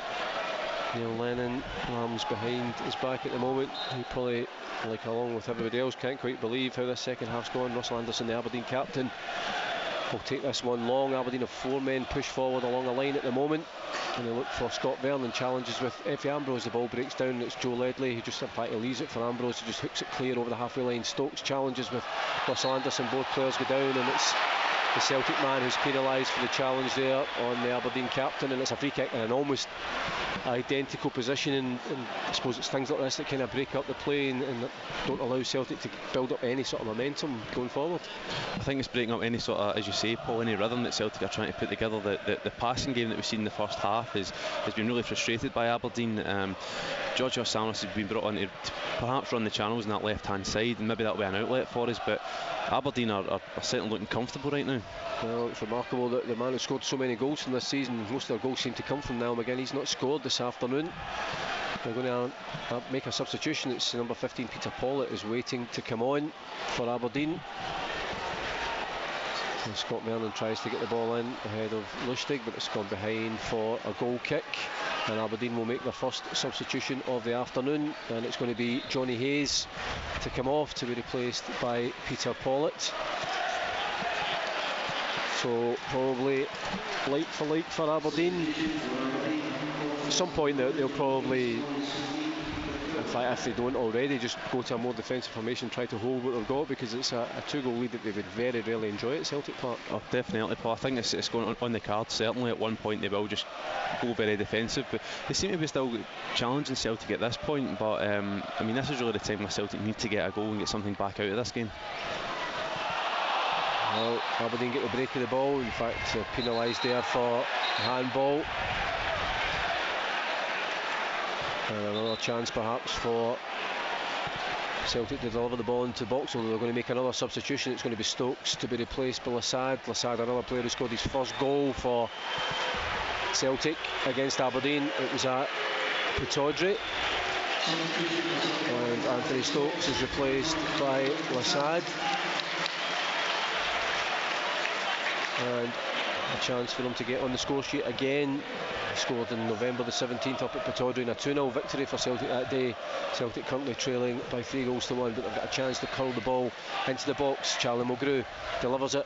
Neil Lennon, arms behind his back at the moment. He probably, like along with everybody else, can't quite believe how this second half's gone. Russell Anderson, the Aberdeen captain, will take this one long. Aberdeen have 4 men push forward along the line at the moment, and they look for Scott Vernon. Challenges with Efe Ambrose. The ball breaks down. It's Joe Ledley who just in fact leaves it for Ambrose, who just hooks it clear over the halfway line. Stokes challenges with Russell Anderson. Both players go down, and it's the Celtic man who's penalised for the challenge there on the Aberdeen captain, and it's a free kick in an almost identical position, and I suppose it's things like this that kind of break up the play and don't allow Celtic to build up any sort of momentum going forward. I think it's breaking up any sort of, as you say, Paul, any rhythm that Celtic are trying to put together. The passing game that we've seen in the first half has been really frustrated by Aberdeen. Georgios Samaras has been brought on to perhaps run the channels on that left hand side, and maybe that'll be an outlet for us, but Aberdeen are certainly looking comfortable right now. Well, it's remarkable that the man who scored so many goals from this season, most of their goals seem to come from Niall McGinn. He's not scored this afternoon. They're going to make a substitution. It's number 15, Peter Pollitt, is waiting to come on for Aberdeen. And Scott Vernon tries to get the ball in ahead of Lustig, but it's gone behind for a goal kick, and Aberdeen will make their first substitution of the afternoon, and it's going to be Johnny Hayes to come off to be replaced by Peter Pollitt. So probably like for like for Aberdeen. At some point they'll probably, in fact if they don't already, just go to a more defensive formation, try to hold what they've got, because it's a 2-goal lead that they would very rarely enjoy at Celtic Park. Oh, definitely, Paul. I think it's going on the card. Certainly at one point they will just go very defensive, but they seem to be still challenging Celtic at this point. But I mean, this is really the time where Celtic need to get a goal and get something back out of this game. Well, Aberdeen get the break of the ball. In fact, penalised there for handball. And another chance perhaps for Celtic to deliver the ball into the box, although they're going to make another substitution. It's going to be Stokes to be replaced by Lassad. Lassad, another player who scored his first goal for Celtic against Aberdeen. It was at Pittodrie. And Anthony Stokes is replaced by Lassad. And a chance for them to get on the score sheet again. Scored in November the 17th up at Pittodrie in a 2-0 victory for Celtic that day. Celtic currently trailing by 3-1, but they've got a chance to curl the ball into the box. Charlie Mulgrew delivers it,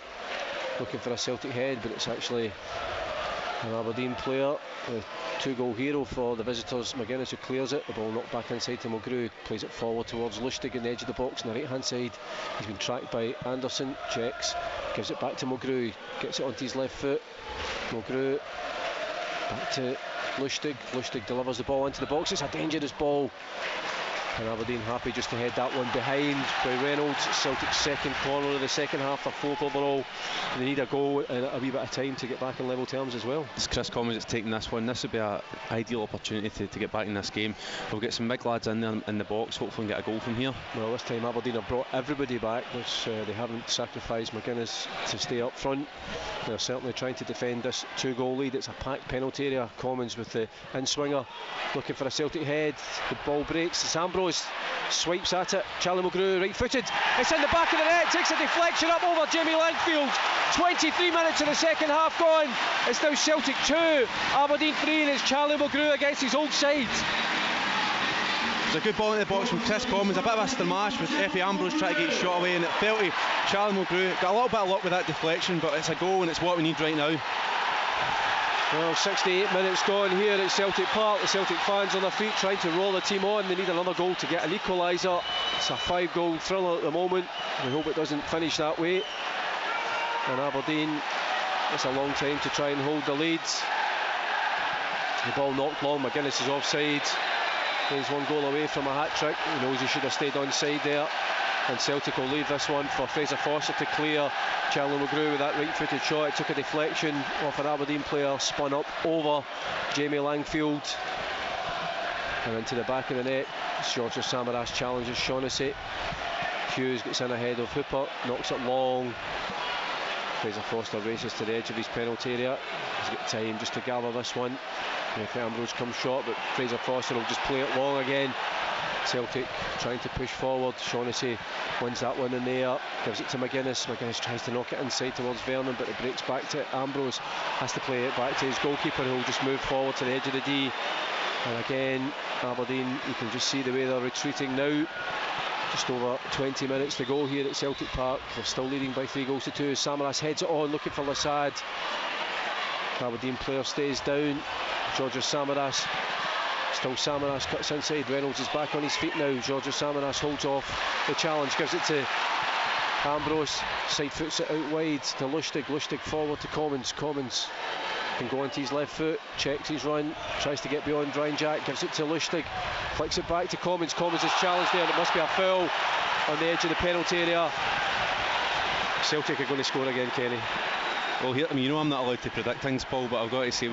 looking for a Celtic head, but it's actually an Aberdeen player, the 2-goal hero for the visitors, McGuinness, who clears it. The ball knocked back inside to Mulgrew, plays it forward towards Lustig in the edge of the box on the right hand side. He's been tracked by Anderson, checks, gives it back to Mulgrew, gets it onto his left foot. Mulgrew back to Lustig. Lustig delivers the ball into the box. It's a dangerous ball, and Aberdeen happy just to head that one behind by Reynolds. Celtic's second corner of the second half, their fourth overall. They need a goal and a wee bit of time to get back in level terms as well. It's Chris Commons that's taking this one. This would be an ideal opportunity to get back in this game. We'll get some big lads in there in the box, hopefully get a goal from here. Well, this time Aberdeen have brought everybody back. They haven't sacrificed McGuinness to stay up front. They're certainly trying to defend this 2-goal lead. It's a packed penalty area. Commons with the in-swinger, looking for a Celtic head. The ball breaks. It's Ambrose, swipes at it. Charlie Mulgrew, right-footed. It's in the back of the net. Takes a deflection up over Jamie Langfield. 23 minutes of the second half gone. It's now Celtic 2, Aberdeen 3, and it's Charlie Mulgrew against his old side. There's a good ball in the box from Chris Commons. A bit of a smash with Effie Ambrose trying to get his shot away, and it fell to Charlie Mulgrew. Got a little bit of luck with that deflection, but it's a goal and it's what we need right now. Well, 68 minutes gone here at Celtic Park. The Celtic fans on their feet trying to roll the team on. They need another goal to get an equaliser. It's a 5-goal thriller at the moment. We hope it doesn't finish that way. And Aberdeen, it's a long time to try and hold the leads. The ball knocked long. McGuinness is offside. He's one goal away from a hat-trick. He knows he should have stayed onside there. And Celtic will leave this one for Fraser Foster to clear. Charlie Mulgrew with that right-footed shot. It took a deflection off an Aberdeen player, spun up over Jamie Langfield and into the back of the net. Georgia Samaras challenges Shaughnessy. Hughes gets in ahead of Hooper, knocks it long. Fraser Foster races to the edge of his penalty area. He's got time just to gather this one. If Ambrose comes short, but Fraser Foster will just play it long again. Celtic trying to push forward. Shaughnessy wins that one in the air, gives it to McGuinness. McGuinness tries to knock it inside towards Vernon, but it breaks back to Ambrose. Has to play it back to his goalkeeper, who will just move forward to the edge of the D. And again, Aberdeen, you can just see the way they're retreating now. Just over 20 minutes to go here at Celtic Park. They're still leading by 3-2. Samaras heads it on, looking for Lassad. Aberdeen player stays down. Georgia Samaras. Still Samaras cuts inside. Reynolds is back on his feet now. Georgia Samaras holds off the challenge, gives it to Ambrose. Side foots it out wide to Lustig. Lustig forward to Commons. Commons can go onto his left foot, checks his run, tries to get beyond Ryan Jack, gives it to Lustig, flicks it back to Commons. Commons is challenged there, and it must be a foul on the edge of the penalty area. Celtic are going to score again, Kenny. Well, here, I mean, you know I'm not allowed to predict things, Paul, but I've got to say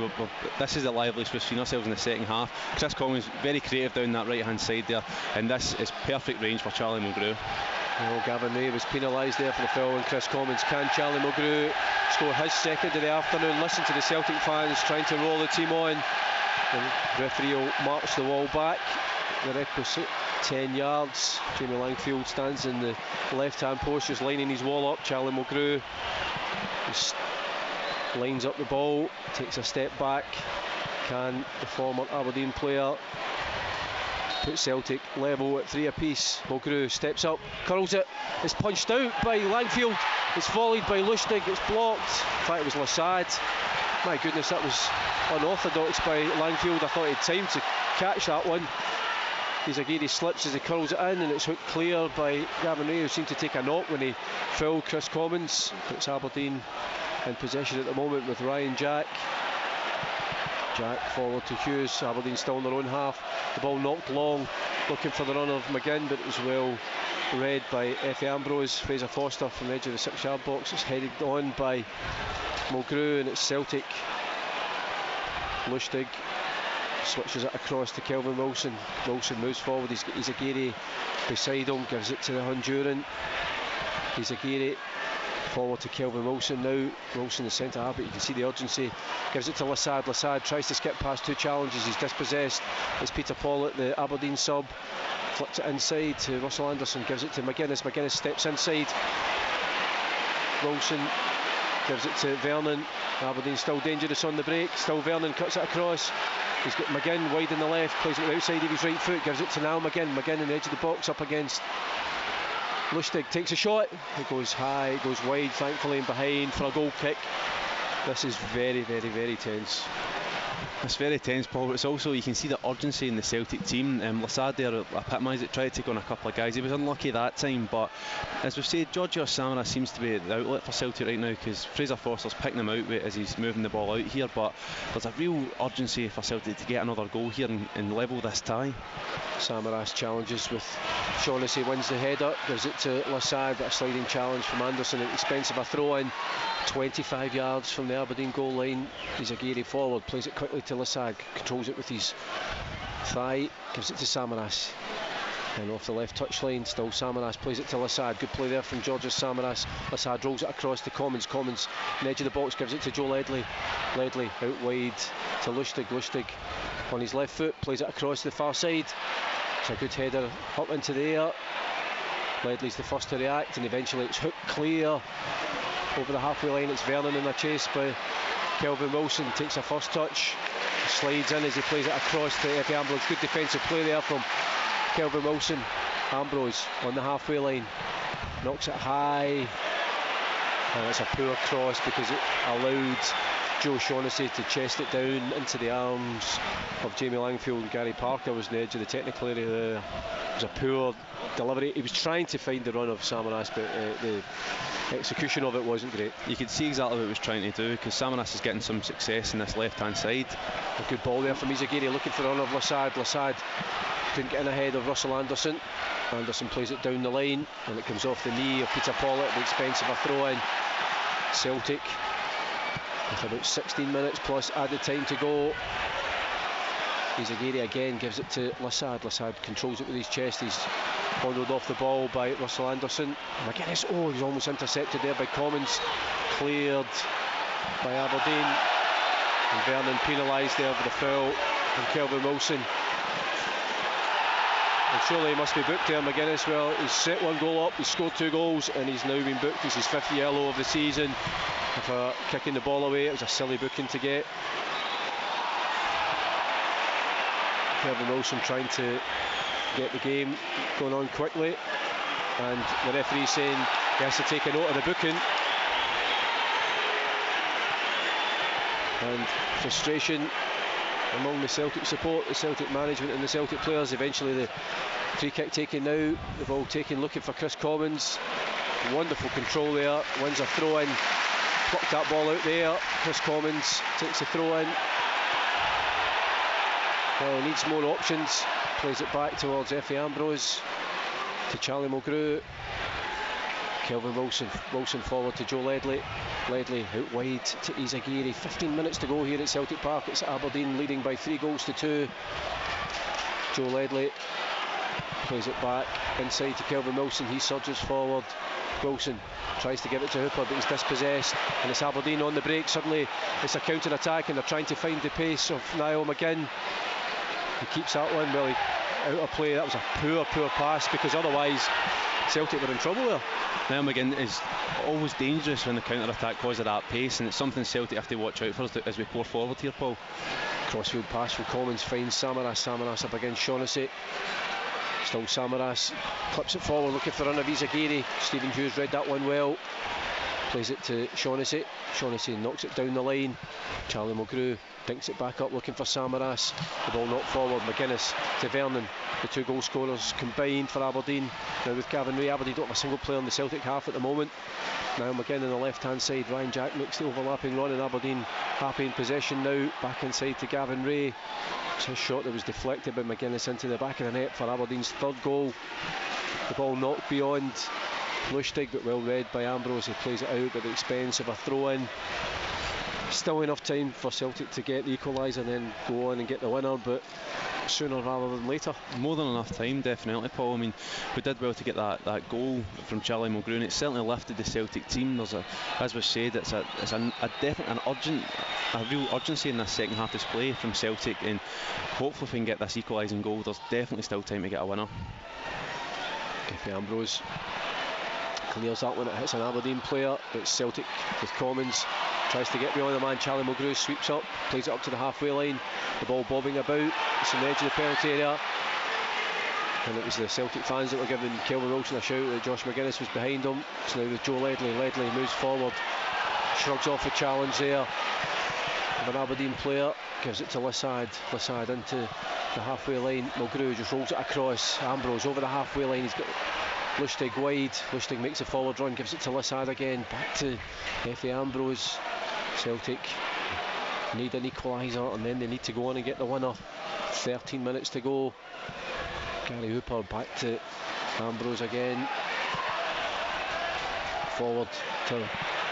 this is the liveliest we've seen ourselves in the second half. Chris Commons very creative down that right hand side there, and this is perfect range for Charlie Mulgrew. Well, Gavin Ray was penalised there for the foul on Chris Commons. Can Charlie Mulgrew score his second of the afternoon? Listen to the Celtic fans trying to roll the team on. The referee will march the wall back the requisite 10 yards. Jamie Langfield stands in the left hand post, just lining his wall up. Charlie Mulgrew just lines up the ball, takes a step back. Can the former Aberdeen player put Celtic level at 3 apiece? Mulgrew steps up, curls it, it's punched out by Langfield, it's volleyed by Lustig, it's blocked. In fact, it was Lassad. My goodness, that was unorthodox by Langfield. I thought he had time to catch that one. Izagiri slips as he curls it in, and it's hooked clear by Gavin Ray, who seemed to take a knock when he fouled Chris Commons. It's Aberdeen in possession at the moment with Ryan Jack. Jack forward to Hughes. Aberdeen still in their own half. The ball knocked long, looking for the run of McGinn, but it was well read by Effie Ambrose. Fraser Foster from the edge of the 6-yard box. It's headed on by Mulgrew, and it's Celtic. Lustig switches it across to Kelvin Wilson. Wilson moves forward. He's got Izagiri beside him, gives it to the Honduran. Izagiri forward to Kelvin Wilson now. Wilson the centre half, but you can see the urgency. Gives it to Lassad. Lassad tries to skip past two challenges. He's dispossessed. It's Peter Pollitt, the Aberdeen sub. Flips it inside to Russell Anderson. Gives it to McGuinness. McGuinness steps inside. Wilson gives it to Vernon. Aberdeen still dangerous on the break. Still Vernon cuts it across. He's got McGinn wide in the left. Plays it with the outside of his right foot. Gives it to now McGinn. McGinn in the edge of the box up against Lustig. Takes a shot. It goes high. It goes wide, thankfully, and behind for a goal kick. This is very, very, very tense. It's very tense, Paul, but it's also, you can see the urgency in the Celtic team. Lassad there epitomised it, tried to take on a couple of guys. He was unlucky that time, but as we've said, Georgios Samaras seems to be the outlet for Celtic right now, because Fraser Foster's picking him out as he's moving the ball out here, but there's a real urgency for Celtic to get another goal here and level this tie. Samaras challenges with Shaughnessy, wins the header, gives it to Lassad, but a sliding challenge from Anderson at the expense of a throw-in. 25 yards from the Aberdeen goal line. Izagiri forward, plays it quickly to Lassad, controls it with his thigh, gives it to Samaras, and off the left touchline, still Samaras, plays it to Lassad. Good play there from Georgios Samaras. Lassad rolls it across to Commons. Commons, in the edge of the box, gives it to Joe Ledley. Ledley out wide to Lustig. Lustig on his left foot, plays it across the far side. It's a good header up into the air. Ledley's the first to react, and eventually it's hooked clear over the halfway line. It's Vernon in a chase by Kelvin Wilson. Takes a first touch, slides in as he plays it across to Effie Ambrose. Good defensive play there from Kelvin Wilson. Ambrose on the halfway line, knocks it high, and it's a poor cross because it allowed Joe Shaughnessy to chest it down into the arms of Jamie Langfield. Gary Parker was on the edge of the technical area there. It was a poor delivery. He was trying to find the run of Samaras, but the execution of it wasn't great. You could see exactly what he was trying to do, because Samaras is getting some success in this left hand side. A good ball there from Izagiri, looking for the run of Lassad. Lassad couldn't get in ahead of Russell Anderson. Anderson plays it down the line, and it comes off the knee of Peter Pollitt at the expense of a throw-in. Celtic with about 16 minutes plus added time to go. Izagiri again gives it to Lassad. Lassad controls it with his chest. He's bundled off the ball by Russell Anderson. McGuinness, oh, he's almost intercepted there by Commons. Cleared by Aberdeen. And Vernon penalised there for the foul from Kelvin Wilson. And surely he must be booked there, McGuinness. Well, he's set one goal up, he's scored 2 goals, and he's now been booked. It's his 5th yellow of the season for kicking the ball away. It was a silly booking to get. Kelvin Wilson trying to get the game going on quickly, and the referee saying he has to take a note of the booking. And frustration among the Celtic support, the Celtic management and the Celtic players. Eventually the free kick taken now, the ball taken, looking for Chris Commons. Wonderful control there, wins a throw in, plucked that ball out there. Chris Commons takes the throw in. Well, he needs more options, plays it back towards Effie Ambrose, to Charlie Mulgrew. Kelvin Wilson forward to Joe Ledley. Ledley out wide to Izagiri. 15 minutes to go here at Celtic Park. It's Aberdeen leading by 3 goals to 2. Joe Ledley plays it back inside to Kelvin Wilson. He surges forward. Wilson tries to give it to Hooper, but he's dispossessed, and it's Aberdeen on the break. Suddenly it's a counter attack, and they're trying to find the pace of Niall McGinn. He keeps that one. Well, out of play. That was a poor pass, because otherwise Celtic were in trouble there. Niall McGinn is always dangerous when the counter-attack goes at that pace, and it's something Celtic have to watch out for as we pour forward here, Paul. Crossfield pass from Commons finds Samaras. Samaras up against Shaughnessy. Still Samaras clips it forward, looking for the run of Izagiri. Stephen Hughes read that one well. plays it to Shaughnessy. Shaughnessy knocks it down the line. Charlie Mulgrew dinks it back up looking for Samaras. The ball knocked forward. McGuinness to Vernon. The 2 goal scorers combined for Aberdeen. Now with Gavin Ray, Aberdeen don't have a single player in the Celtic half at the moment. Now McGinn on the left hand side. Ryan Jack makes the overlapping run, and Aberdeen happy in possession now. Back inside to Gavin Ray. It's his shot that was deflected by McGuinness into the back of the net for Aberdeen's 3rd goal. The ball knocked beyond Lustig, but well read by Ambrose. He plays it out at the expense of a throw in. Still enough time for Celtic to get the equaliser and then go on and get the winner, but sooner rather than later. More than enough time, definitely, Paul. I mean, we did well to get that goal from Charlie Mulgrew, and it certainly lifted the Celtic team. There's as was said, it's a real urgency in this second half display from Celtic, and hopefully if we can get this equalising goal, there's definitely still time to get a winner. Efe Ambrose clears that one. It hits an Aberdeen player. It's Celtic with Commons. Tries to get beyond the man. Charlie Mulgrew sweeps up, plays it up to the halfway line. The ball bobbing about. It's on the edge of the penalty area. And it was the Celtic fans that were giving Kelvin Wilson a shout that Josh McGuinness was behind him. So now with Joe Ledley. Ledley moves forward, shrugs off the challenge there of an Aberdeen player. Gives it to Lissad. Lissad into the halfway line. Mulgrew just rolls it across. Ambrose over the halfway line. He's got Lustig wide. Lustig makes a forward run, gives it to Lissad again. Back to Efe Ambrose. Celtic need an equaliser, and then they need to go on and get the winner. 13 minutes to go. Gary Hooper back to Ambrose again. Forward to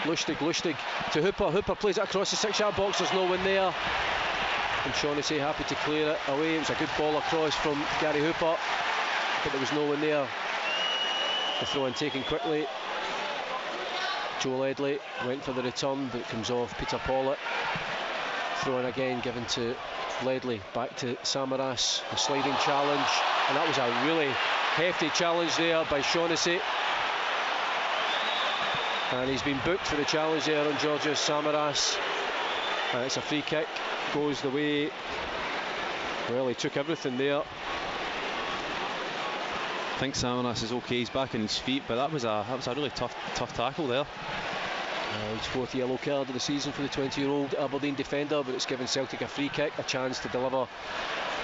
Lustig. Lustig to Hooper. Hooper plays it across the 6-yard box. There's no one there. And Shaughnessy happy to clear it away. It was a good ball across from Gary Hooper, but there was no one there. The throw in taken quickly. Joe Ledley went for the return, but it comes off Peter Pollitt. Throw in again given to Ledley. Back to Samaras. A sliding challenge, and that was a really hefty challenge there by Shaughnessy. And he's been booked for the challenge there on Georgios Samaras. It's a free kick. Goes the way. Well, he took everything there. I think Samaras is okay, he's back on his feet, but that was a really tough tackle there. His 4th yellow card of the season for the 20-year-old Aberdeen defender, but it's given Celtic a free kick, a chance to deliver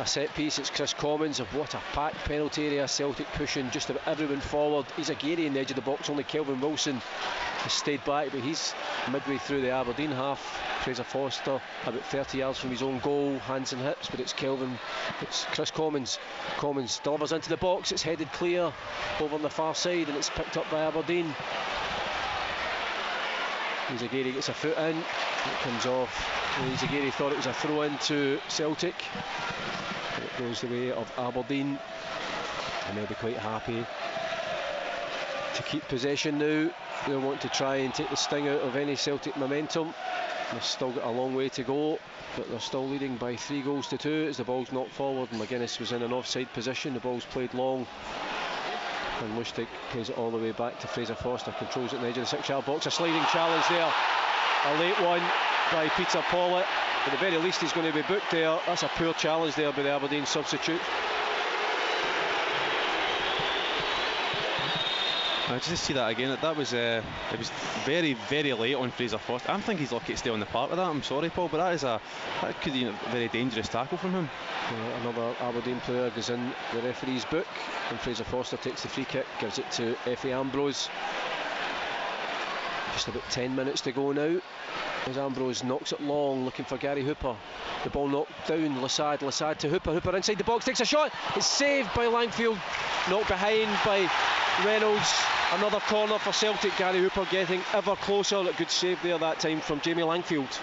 a set piece. It's Chris Commons. Of what a packed penalty area. Celtic pushing just about everyone forward. He's a Gary in the edge of the box. Only Kelvin Wilson has stayed back, but he's midway through the Aberdeen half. Fraser Forster about 30 yards from his own goal, hands and hips, but it's Chris Commons. Commons delivers into the box. It's headed clear over on the far side, and it's picked up by Aberdeen. Izagiri gets a foot in, it comes off. Izagiri thought it was a throw in to Celtic, but it goes the way of Aberdeen, and they'll be quite happy to keep possession now. They'll want to try and take the sting out of any Celtic momentum. They've still got a long way to go, but they're still leading by 3 goals to 2 as the ball's knocked forward, and McGuinness was in an offside position. The ball's played long, and Lustig plays it all the way back to Fraser Forster. Controls it in the edge of the 6-yard box. A sliding challenge there, a late one by Peter Pollitt. At the very least he's going to be booked there. That's a poor challenge there by the Aberdeen substitute. Just to see that again, that was it was very, very late on Fraser Forster. I think he's lucky to stay on the park with that. I'm sorry, Paul, but that could be a very dangerous tackle from him. Another Aberdeen player goes in the referee's book, and Fraser Forster takes the free kick, gives it to Efe Ambrose. Just about 10 minutes to go now, as Ambrose knocks it long, looking for Gary Hooper. The ball knocked down. Lissad to Hooper. Hooper inside the box, takes a shot. It's saved by Langfield. Knocked behind by Reynolds. Another corner for Celtic. Gary Hooper getting ever closer. A good save there that time from Jamie Langfield.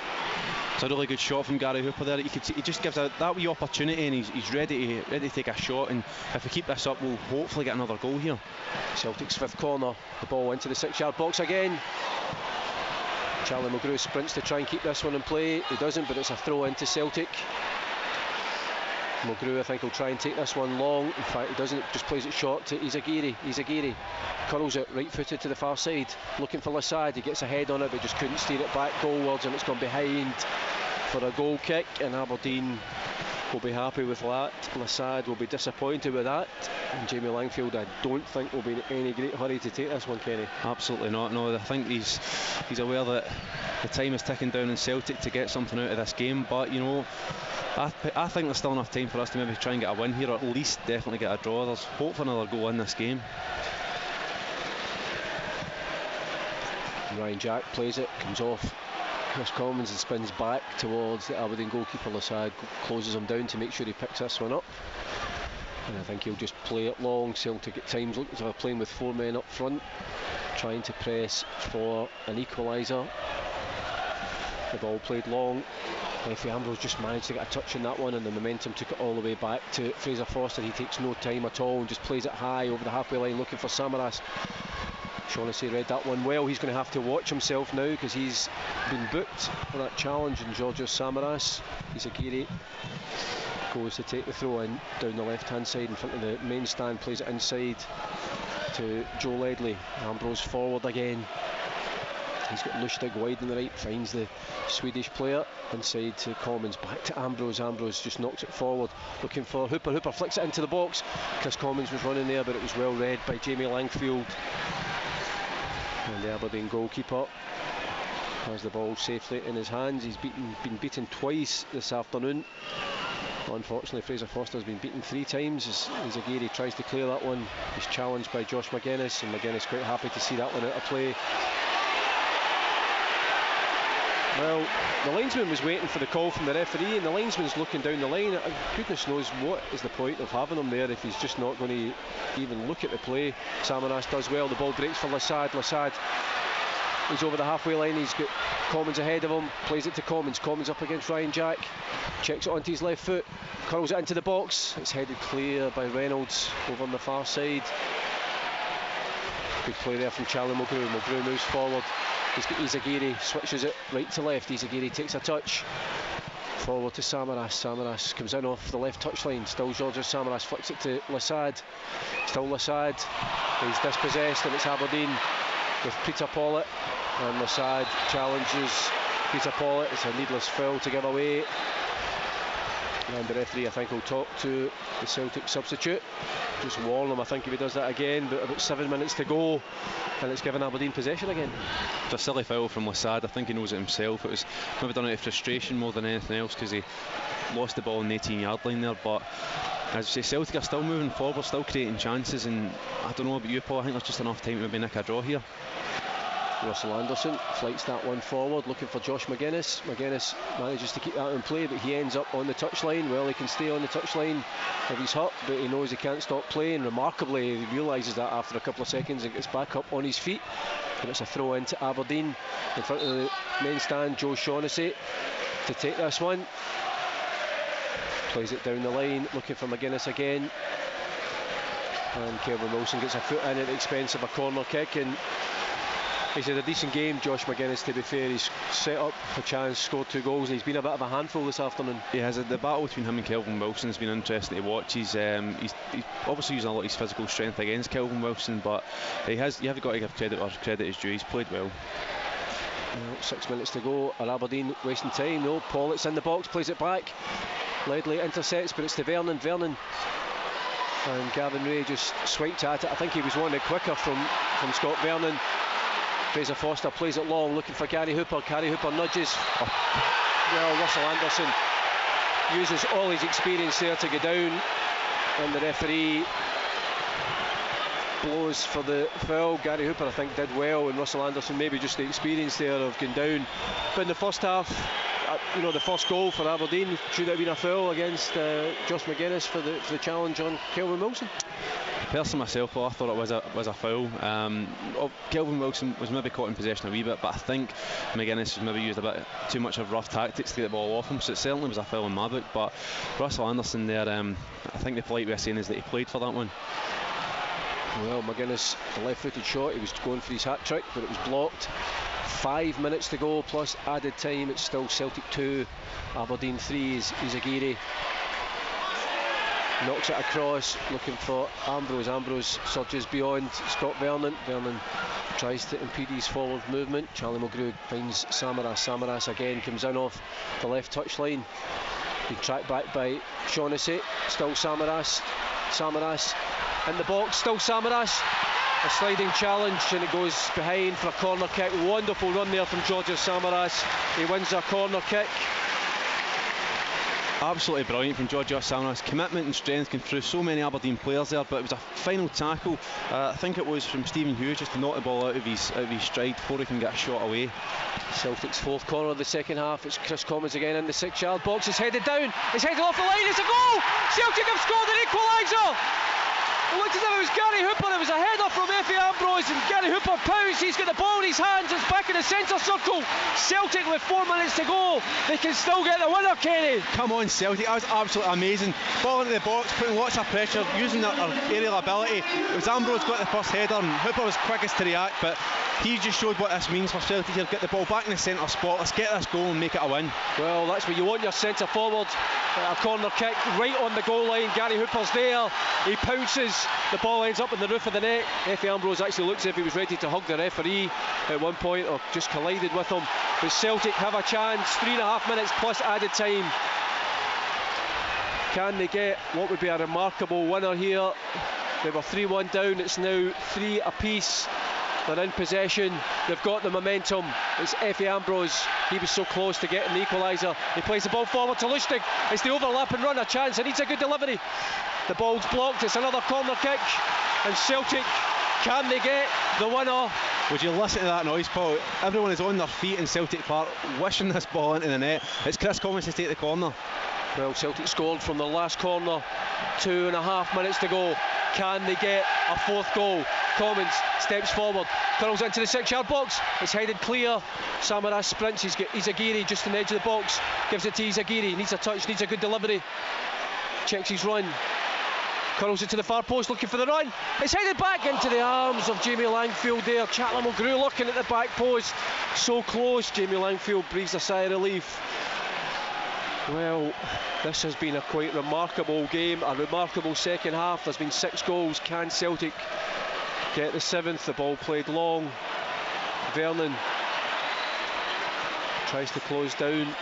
It's a really good shot from Gary Hooper there. You could see he just gives that wee opportunity, and he's ready to take a shot. And if we keep this up, we'll hopefully get another goal here. Celtic's 5th corner. The ball into the 6-yard box again. Charlie Mulgrew sprints to try and keep this one in play. He doesn't, but it's a throw into Celtic. Mulgrew, I think, will try and take this one long. In fact, he doesn't, just plays it short to Izagiri. Curls it right-footed to the far side, looking for Lissad. He gets a head on it, but just couldn't steer it back goalwards, and it's gone behind for a goal kick. And Aberdeen will be happy with that. Lasad will be disappointed with that. And Jamie Langfield, I don't think will be in any great hurry to take this one, Kenny. Absolutely not. No, I think he's aware that the time is ticking down in Celtic to get something out of this game. But you know, I think there's still enough time for us to maybe try and get a win here, or at least definitely get a draw. There's hope for another goal in this game. Ryan Jack plays it, comes off Chris Commons and spins back towards the Aberdeen goalkeeper. Lasad closes him down to make sure he picks this one up, and I think he'll just play it long. Celtic at times look as if they're playing with 4 men up front, trying to press for an equaliser. The ball played long. Referee Ambrose just managed to get a touch in that one, and the momentum took it all the way back to Fraser Foster. He takes no time at all and just plays it high over the halfway line looking for Samaras. Shaughnessy read that one well. He's going to have to watch himself now because he's been booked for that challenge, and Georgios Samaras, Izagiri, goes to take the throw in down the left hand side in front of the main stand, plays it inside to Joe Ledley. Ambrose forward again. He's got Lustig wide on the right, finds the Swedish player inside to Commons, back to Ambrose. Ambrose just knocks it forward, looking for Hooper. Hooper flicks it into the box. Chris Commons was running there, but it was well read by Jamie Langfield. And the Aberdeen goalkeeper has the ball safely in his hands. He's been beaten twice this afternoon. Unfortunately, Fraser Foster's been beaten 3 times as Izagiri tries to clear that one. He's challenged by Josh McGuinness, and McGuinness quite happy to see that one out of play. Well, the linesman was waiting for the call from the referee, and the linesman's looking down the line. Goodness knows what is the point of having him there if he's just not going to even look at the play. Samaras does well. The ball breaks for Lasad. Lasad, he's over the halfway line. He's got Commons ahead of him. Plays it to Commons. Commons up against Ryan Jack. Checks it onto his left foot. Curls it into the box. It's headed clear by Reynolds over on the far side. Good play there from Charlie Mulgrew. Mulgrew moves forward. He's got Izagiri, switches it right to left. Izagiri takes a touch forward to Samaras. Samaras comes in off the left touchline. Still Georgios Samaras, flicks it to Lasad. Still Lasad. He's dispossessed, and it's Aberdeen with Peter Pollitt. And Lasad challenges Peter Pollitt. It's a needless foul to give away. And the referee, I think, will talk to the Celtic substitute. Just warn him, I think, if he does that again. But about 7 minutes to go, and it's given Aberdeen possession again. It's a silly foul from Lasad. I think he knows it himself. It was maybe done out of frustration more than anything else, because he lost the ball in the 18-yard line there. But as you say, Celtic are still moving forward, still creating chances. And I don't know about you, Paul, I think there's just enough time to maybe nick a draw here. Russell Anderson flights that one forward, looking for Josh McGuinness. McGuinness manages to keep that in play, but he ends up on the touchline. Well, he can stay on the touchline if he's hurt, but he knows he can't stop playing. Remarkably, he realises that after a couple of seconds and gets back up on his feet. And it's a throw into Aberdeen in front of the main stand. Joe Shaughnessy to take this one. Plays it down the line, looking for McGuinness again. And Kelvin Wilson gets a foot in at the expense of a corner kick. And he's had a decent game, Josh McGuinness, to be fair. He's set up a chance, scored 2 goals, and he's been a bit of a handful this afternoon. He has. The battle between him and Kelvin Wilson has been interesting to watch. He's obviously using a lot of his physical strength against Kelvin Wilson, but you have got to give credit where credit is due. He's played well. 6 minutes to go. Are Aberdeen wasting time? No. Pollitt's in the box, plays it back. Ledley intercepts, but it's to Vernon. And Gavin Ray just swiped at it. I think he was wanting it quicker from Scott Vernon. Fraser Foster plays it long, looking for Gary Hooper. Gary Hooper nudges. Well, Russell Anderson uses all his experience there to go down, and the referee blows for the foul. Gary Hooper, I think, did well, and Russell Anderson maybe just the experience there of going down. But in the first half, the first goal for Aberdeen should have been a foul against Josh McGuinness for the challenge on Kelvin Wilson. Personally myself, I thought it was a foul. Kelvin Wilson was maybe caught in possession a wee bit, but I think McGuinness has maybe used a bit too much of rough tactics to get the ball off him, so it certainly was a foul in my book. But Russell Anderson there, I think the polite way of saying is that he played for that one. Well, McGuinness, the left-footed shot, he was going for his hat-trick, but it was blocked. 5 minutes to go plus added time. It's still Celtic 2, Aberdeen 3. Izagiri knocks it across, looking for Ambrose. Ambrose surges beyond Scott Vernon. Vernon tries to impede his forward movement. Charlie Mulgrew finds Samaras. Samaras again comes in off the left touchline. Been tracked back by Shaughnessy. Still Samaras in the box. Still Samaras. A sliding challenge, and it goes behind for a corner kick. Wonderful run there from Georgios Samaras. He wins a corner kick. Absolutely brilliant from Georgios Samaras. Commitment and strength came through so many Aberdeen players there, but it was a final tackle. I think it was from Stephen Hughes just to knock the ball out of his stride before he can get a shot away. Celtic's fourth corner of the second half. It's Chris Commons again in the 6-yard box. It's headed down. It's headed off the line. It's a goal. Celtic have scored an equaliser. It looked as if it was Gary Hooper. It was a header from Efe Ambrose, and Gary Hooper pounced. He's got the ball in his hands. It's back in the centre circle. Celtic with 4 minutes to go. They can still get the winner, Kenny. Come on, Celtic. That was absolutely amazing. Ball into the box, putting lots of pressure, using their aerial ability. It was Ambrose got the first header, and Hooper was quickest to react, but he just showed what this means for Celtic here. Get the ball back in the centre spot. Let's get this goal and make it a win. Well, that's what you want your centre forward. A corner kick right on the goal line. Gary Hooper's there. He pounces. The ball ends up in the roof of the net. Efe Ambrose actually looks as if he was ready to hug the referee at one point, or just collided with him. But Celtic have a chance. 3.5 minutes plus added time. Can they get what would be a remarkable winner here? They were 3-1 down. It's now 3 apiece. They're in possession. They've got the momentum. It's Efe Ambrose. He was so close to getting the equaliser. He plays the ball forward to Lustig. It's the overlap and run, a chance. It needs a good delivery. The ball's blocked. It's another corner kick. And Celtic, can they get the winner? Would you listen to that noise, Paul? Everyone is on their feet in Celtic Park, wishing this ball into the net. It's Chris Commons to take the corner. Well, Celtic scored from the last corner. 2.5 minutes to go. Can they get a fourth goal? Commons steps forward, curls into the 6-yard box. It's headed clear. Samaras sprints. He's Izagiri just on the edge of the box. Gives it to Izagiri. Needs a touch. Needs a good delivery. Checks his run. Curls it to the far post, looking for the run. It's headed back into the arms of Jamie Langfield there. Chatlam O'Grew looking at the back post. So close. Jamie Langfield breathes a sigh of relief. Well, this has been a quite remarkable game, a remarkable second half. There's been 6 goals. Can Celtic get the 7th? The ball played long. Vernon tries to close down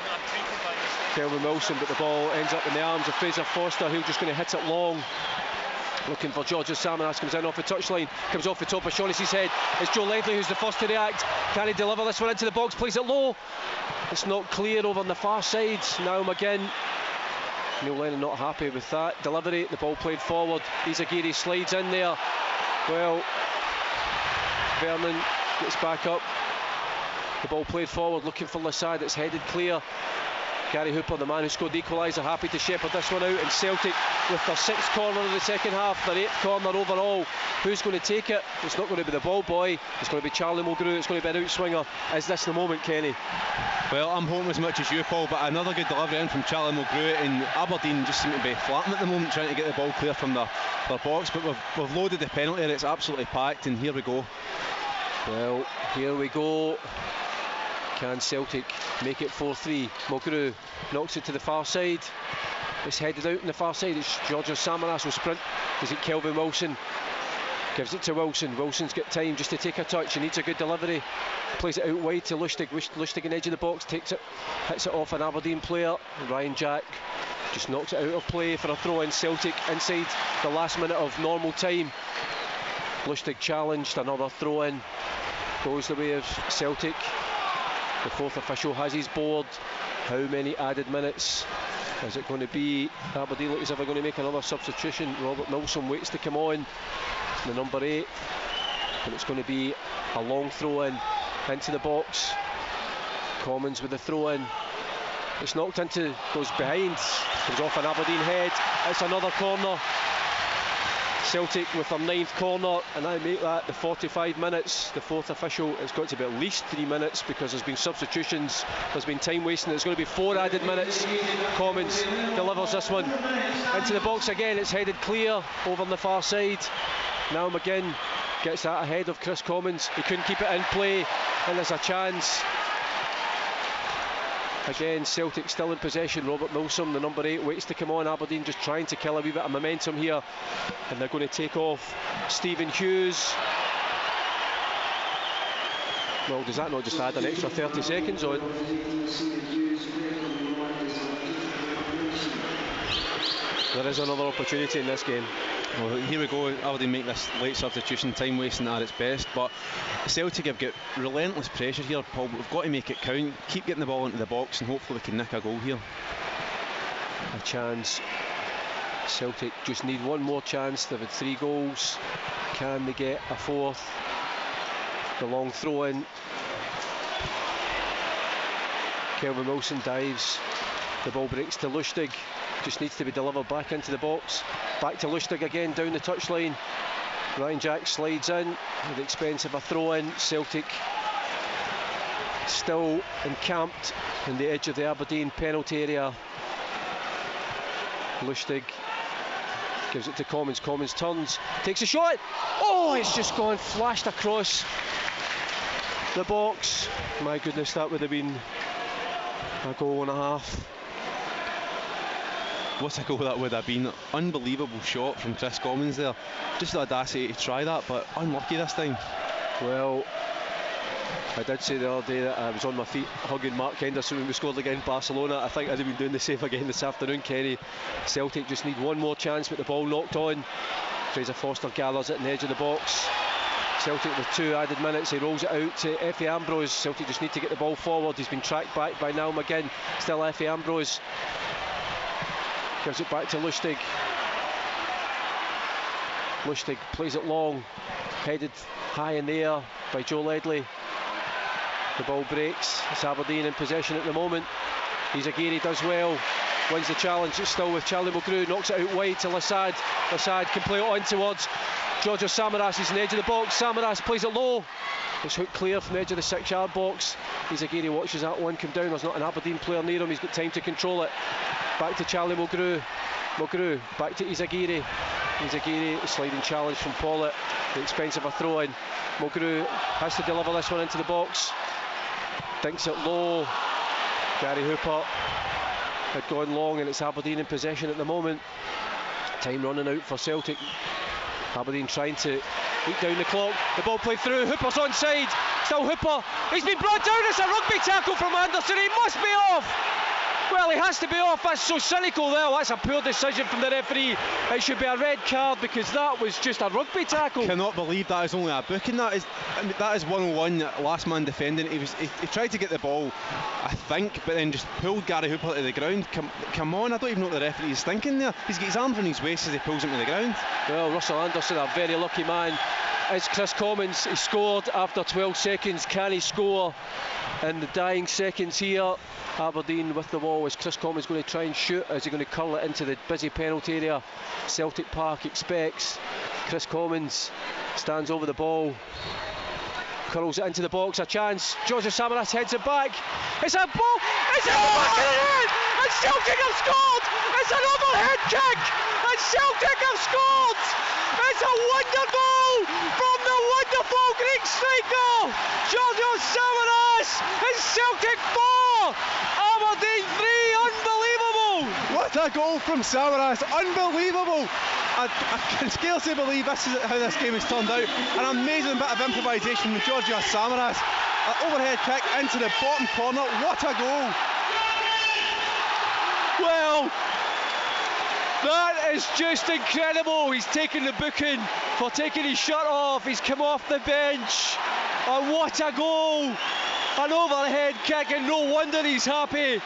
Kelvin Wilson, but the ball ends up in the arms of Fraser Foster, who's just going to hit it long. Looking for Georgios Samaras, comes in off the touchline, comes off the top of Shaughnessy's head. It's Joe Ledley who's the first to react. Can he deliver this one into the box? Plays it low. It's not clear over on the far side. Now McGinn. Neil Lennon not happy with that delivery. The ball played forward. Izagiri slides in there. Well, Vernon gets back up. The ball played forward, looking for Lassad. It's headed clear. Gary Hooper, the man who scored the equaliser, happy to shepherd this one out. And Celtic with their 6th corner of the second half, their 8th corner overall. Who's going to take it? It's not going to be the ball boy. It's going to be Charlie Mulgrew. It's going to be an outswinger. Is this the moment, Kenny? Well, I'm hoping as much as you, Paul, but another good delivery in from Charlie Mulgrew. And Aberdeen just seem to be flatting at the moment, trying to get the ball clear from their box. But we've loaded the penalty and it's absolutely packed, and here we go. Well, here we go. Can Celtic make it 4-3? Mulgrew knocks it to the far side. It's headed out on the far side. It's Georgios Samaras will sprint. Is it Kelvin Wilson? Gives it to Wilson. Wilson's got time just to take a touch. He needs a good delivery. Plays it out wide to Lustig. Lustig in the edge of the box. Takes it. Hits it off an Aberdeen player. Ryan Jack just knocks it out of play for a throw in. Celtic inside the last minute of normal time. Lustig challenged. Another throw in. Goes the way of Celtic. The 4th official has his board. How many added minutes is it going to be? Aberdeen look as if they're going to make another substitution. Robert Milsom waits to come on, the number 8, and it's going to be a long throw in into the box. Commons with the throw in. It's knocked into, goes behind, comes off an Aberdeen head. It's another corner. Celtic with their 9th corner, and I make that the 45 minutes. The 4th official, it's got to be at least 3 minutes because there's been substitutions, there's been time wasting. It's going to be 4 added minutes. Commons delivers this one into the box again. It's headed clear over on the far side. Now McGinn gets that ahead of Chris Commons. He couldn't keep it in play, and there's a chance. Again, Celtic still in possession. Robert Milsom, the number 8, waits to come on. Aberdeen just trying to kill a wee bit of momentum here, and they're going to take off Stephen Hughes. Well, does that not just add an extra 30 seconds on? There is another opportunity in this game. Well, here we go. Aberdeen make this late substitution, time wasting at its best, but Celtic have got relentless pressure here, Paul. We've got to make it count, keep getting the ball into the box, and hopefully we can nick a goal here. A chance. Celtic just need one more chance. They've had 3 goals. Can they get a 4th? The long throw in. Kelvin Wilson dives. The ball breaks to Lustig. Just needs to be delivered back into the box. Back to Lustig again down the touchline. Ryan Jack slides in at the expense of a throw in. Celtic still encamped in the edge of the Aberdeen penalty area. Lustig gives it to Commons. Commons turns, takes a shot. Oh, it's just gone, flashed across the box. My goodness, that would have been a goal and a half. What a goal that would have been. Unbelievable shot from Chris Commons there. Just the audacity to try that, but unlucky this time. Well, I did say the other day that I was on my feet hugging Mark Henderson when we scored against Barcelona. I think I'd have been doing the same again this afternoon, Kenny. Celtic just need one more chance with the ball knocked on. Fraser Foster gathers it in the edge of the box. Celtic with 2 added minutes, he rolls it out to Effie Ambrose. Celtic just need to get the ball forward. He's been tracked back by Niall McGinn. Still Effie Ambrose. Gives it back to Lustig. Lustig plays it long, headed high in the air by Joe Ledley. The ball breaks. It's Aberdeen in possession at the moment. Izagiri does well, wins the challenge. It's still with Charlie Mulgrew, knocks it out wide to Lassad. Lassad can play it on towards Georgios Samaras. He's in the edge of the box. Samaras plays it low. It's hooked clear from the edge of the 6-yard box. Izagiri watches that one come down. There's not an Aberdeen player near him. He's got time to control it. Back to Charlie Mulgrew. Mulgrew back to Izagiri. Izagiri, sliding challenge from Pollitt at the expense of a throw in. Mulgrew has to deliver this one into the box. Dinks it low. Gary Hooper had gone long, and it's Aberdeen in possession at the moment. Time running out for Celtic. Aberdeen trying to eat down the clock. The ball played through. Hooper's onside. Still Hooper. He's been brought down. It's a rugby tackle from Anderson. He must be off. Well, he has to be off. That's so cynical there. That's a poor decision from the referee. It should be a red card because that was just a rugby tackle. I cannot believe that is only a booking. That is 101, last man defending. He tried to get the ball, I think, but then just pulled Gary Hooper to the ground. Come on, I don't even know what the referee is thinking there. He's got his arms on his waist as he pulls him to the ground. Well, Russell Anderson, a very lucky man. It's Chris Commons. He scored after 12 seconds. Can he score in the dying seconds here? Aberdeen with the ball. Is Chris Commons going to try and shoot? Is he going to curl it into the busy penalty area? Celtic Park expects. Chris Commons stands over the ball, curls it into the box. A chance. Georgios Samaras heads it back. It's a ball. It's in the back of the net. And Celtic have scored. It's an overhead kick. And Celtic have scored. It's a wonder goal from the wonderful Greek striker Georgios Samaras. It's Celtic 4, Aberdeen 3. Unbelievable! What a goal from Samaras! Unbelievable! I can scarcely believe this is how this game has turned out. An amazing bit of improvisation from Georgios Samaras. An overhead kick into the bottom corner. What a goal! Well, that is just incredible. He's taken the booking for taking his shirt off. He's come off the bench. And what a goal! An overhead kick, and no wonder he's happy.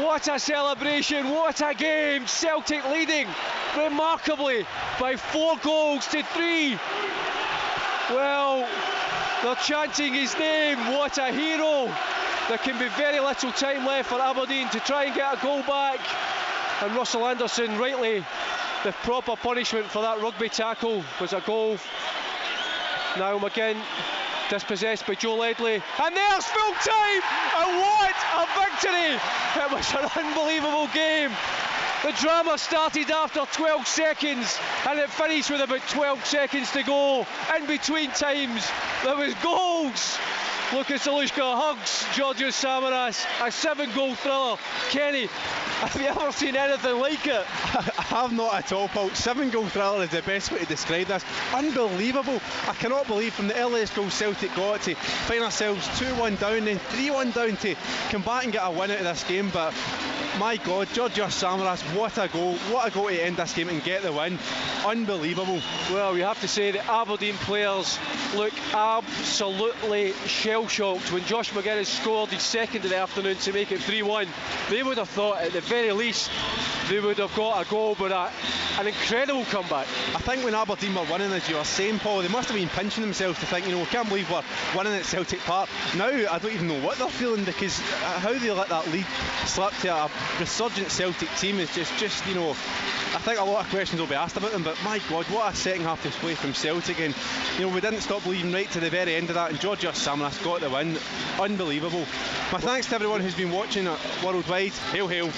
What a celebration, what a game. Celtic leading remarkably by 4 goals to 3. Well, they're chanting his name. What a hero. There can be very little time left for Aberdeen to try and get a goal back. And Russell Anderson, rightly, the proper punishment for that rugby tackle was a goal. Niall McGinn dispossessed by Joe Ledley, and there's full time, and what a victory! It was an unbelievable game. The drama started after 12 seconds and it finished with about 12 seconds to go. In between times there was goals. Lucas Alushka hugs Georgios Samaras, a 7-goal thriller. Kenny, have you ever seen anything like it? I have not at all, Paul. 7-goal thriller is the best way to describe this. Unbelievable. I cannot believe from the earliest goal Celtic got to find ourselves 2-1 down, then 3-1 down to come back and get a win out of this game. But My God, Georgios Samaras, what a goal to end this game and get the win. Unbelievable. Well, we have to say the Aberdeen players look absolutely shell-shocked when Josh McGuinness scored his second of the afternoon to make it 3-1. They would have thought at the very least they would have got a goal, but an incredible comeback. I think when Aberdeen were winning, as you were saying, Paul, they must have been pinching themselves to think, we can't believe we're winning at Celtic Park. Now I don't even know what they're feeling, because how they let that lead slip to a resurgent Celtic team is just I think a lot of questions will be asked about them, but my God, what a second half display from Celtic, and we didn't stop believing right to the very end of that, and Georgios Samaras got the win. Unbelievable. My thanks to everyone who's been watching worldwide. Hail, hail.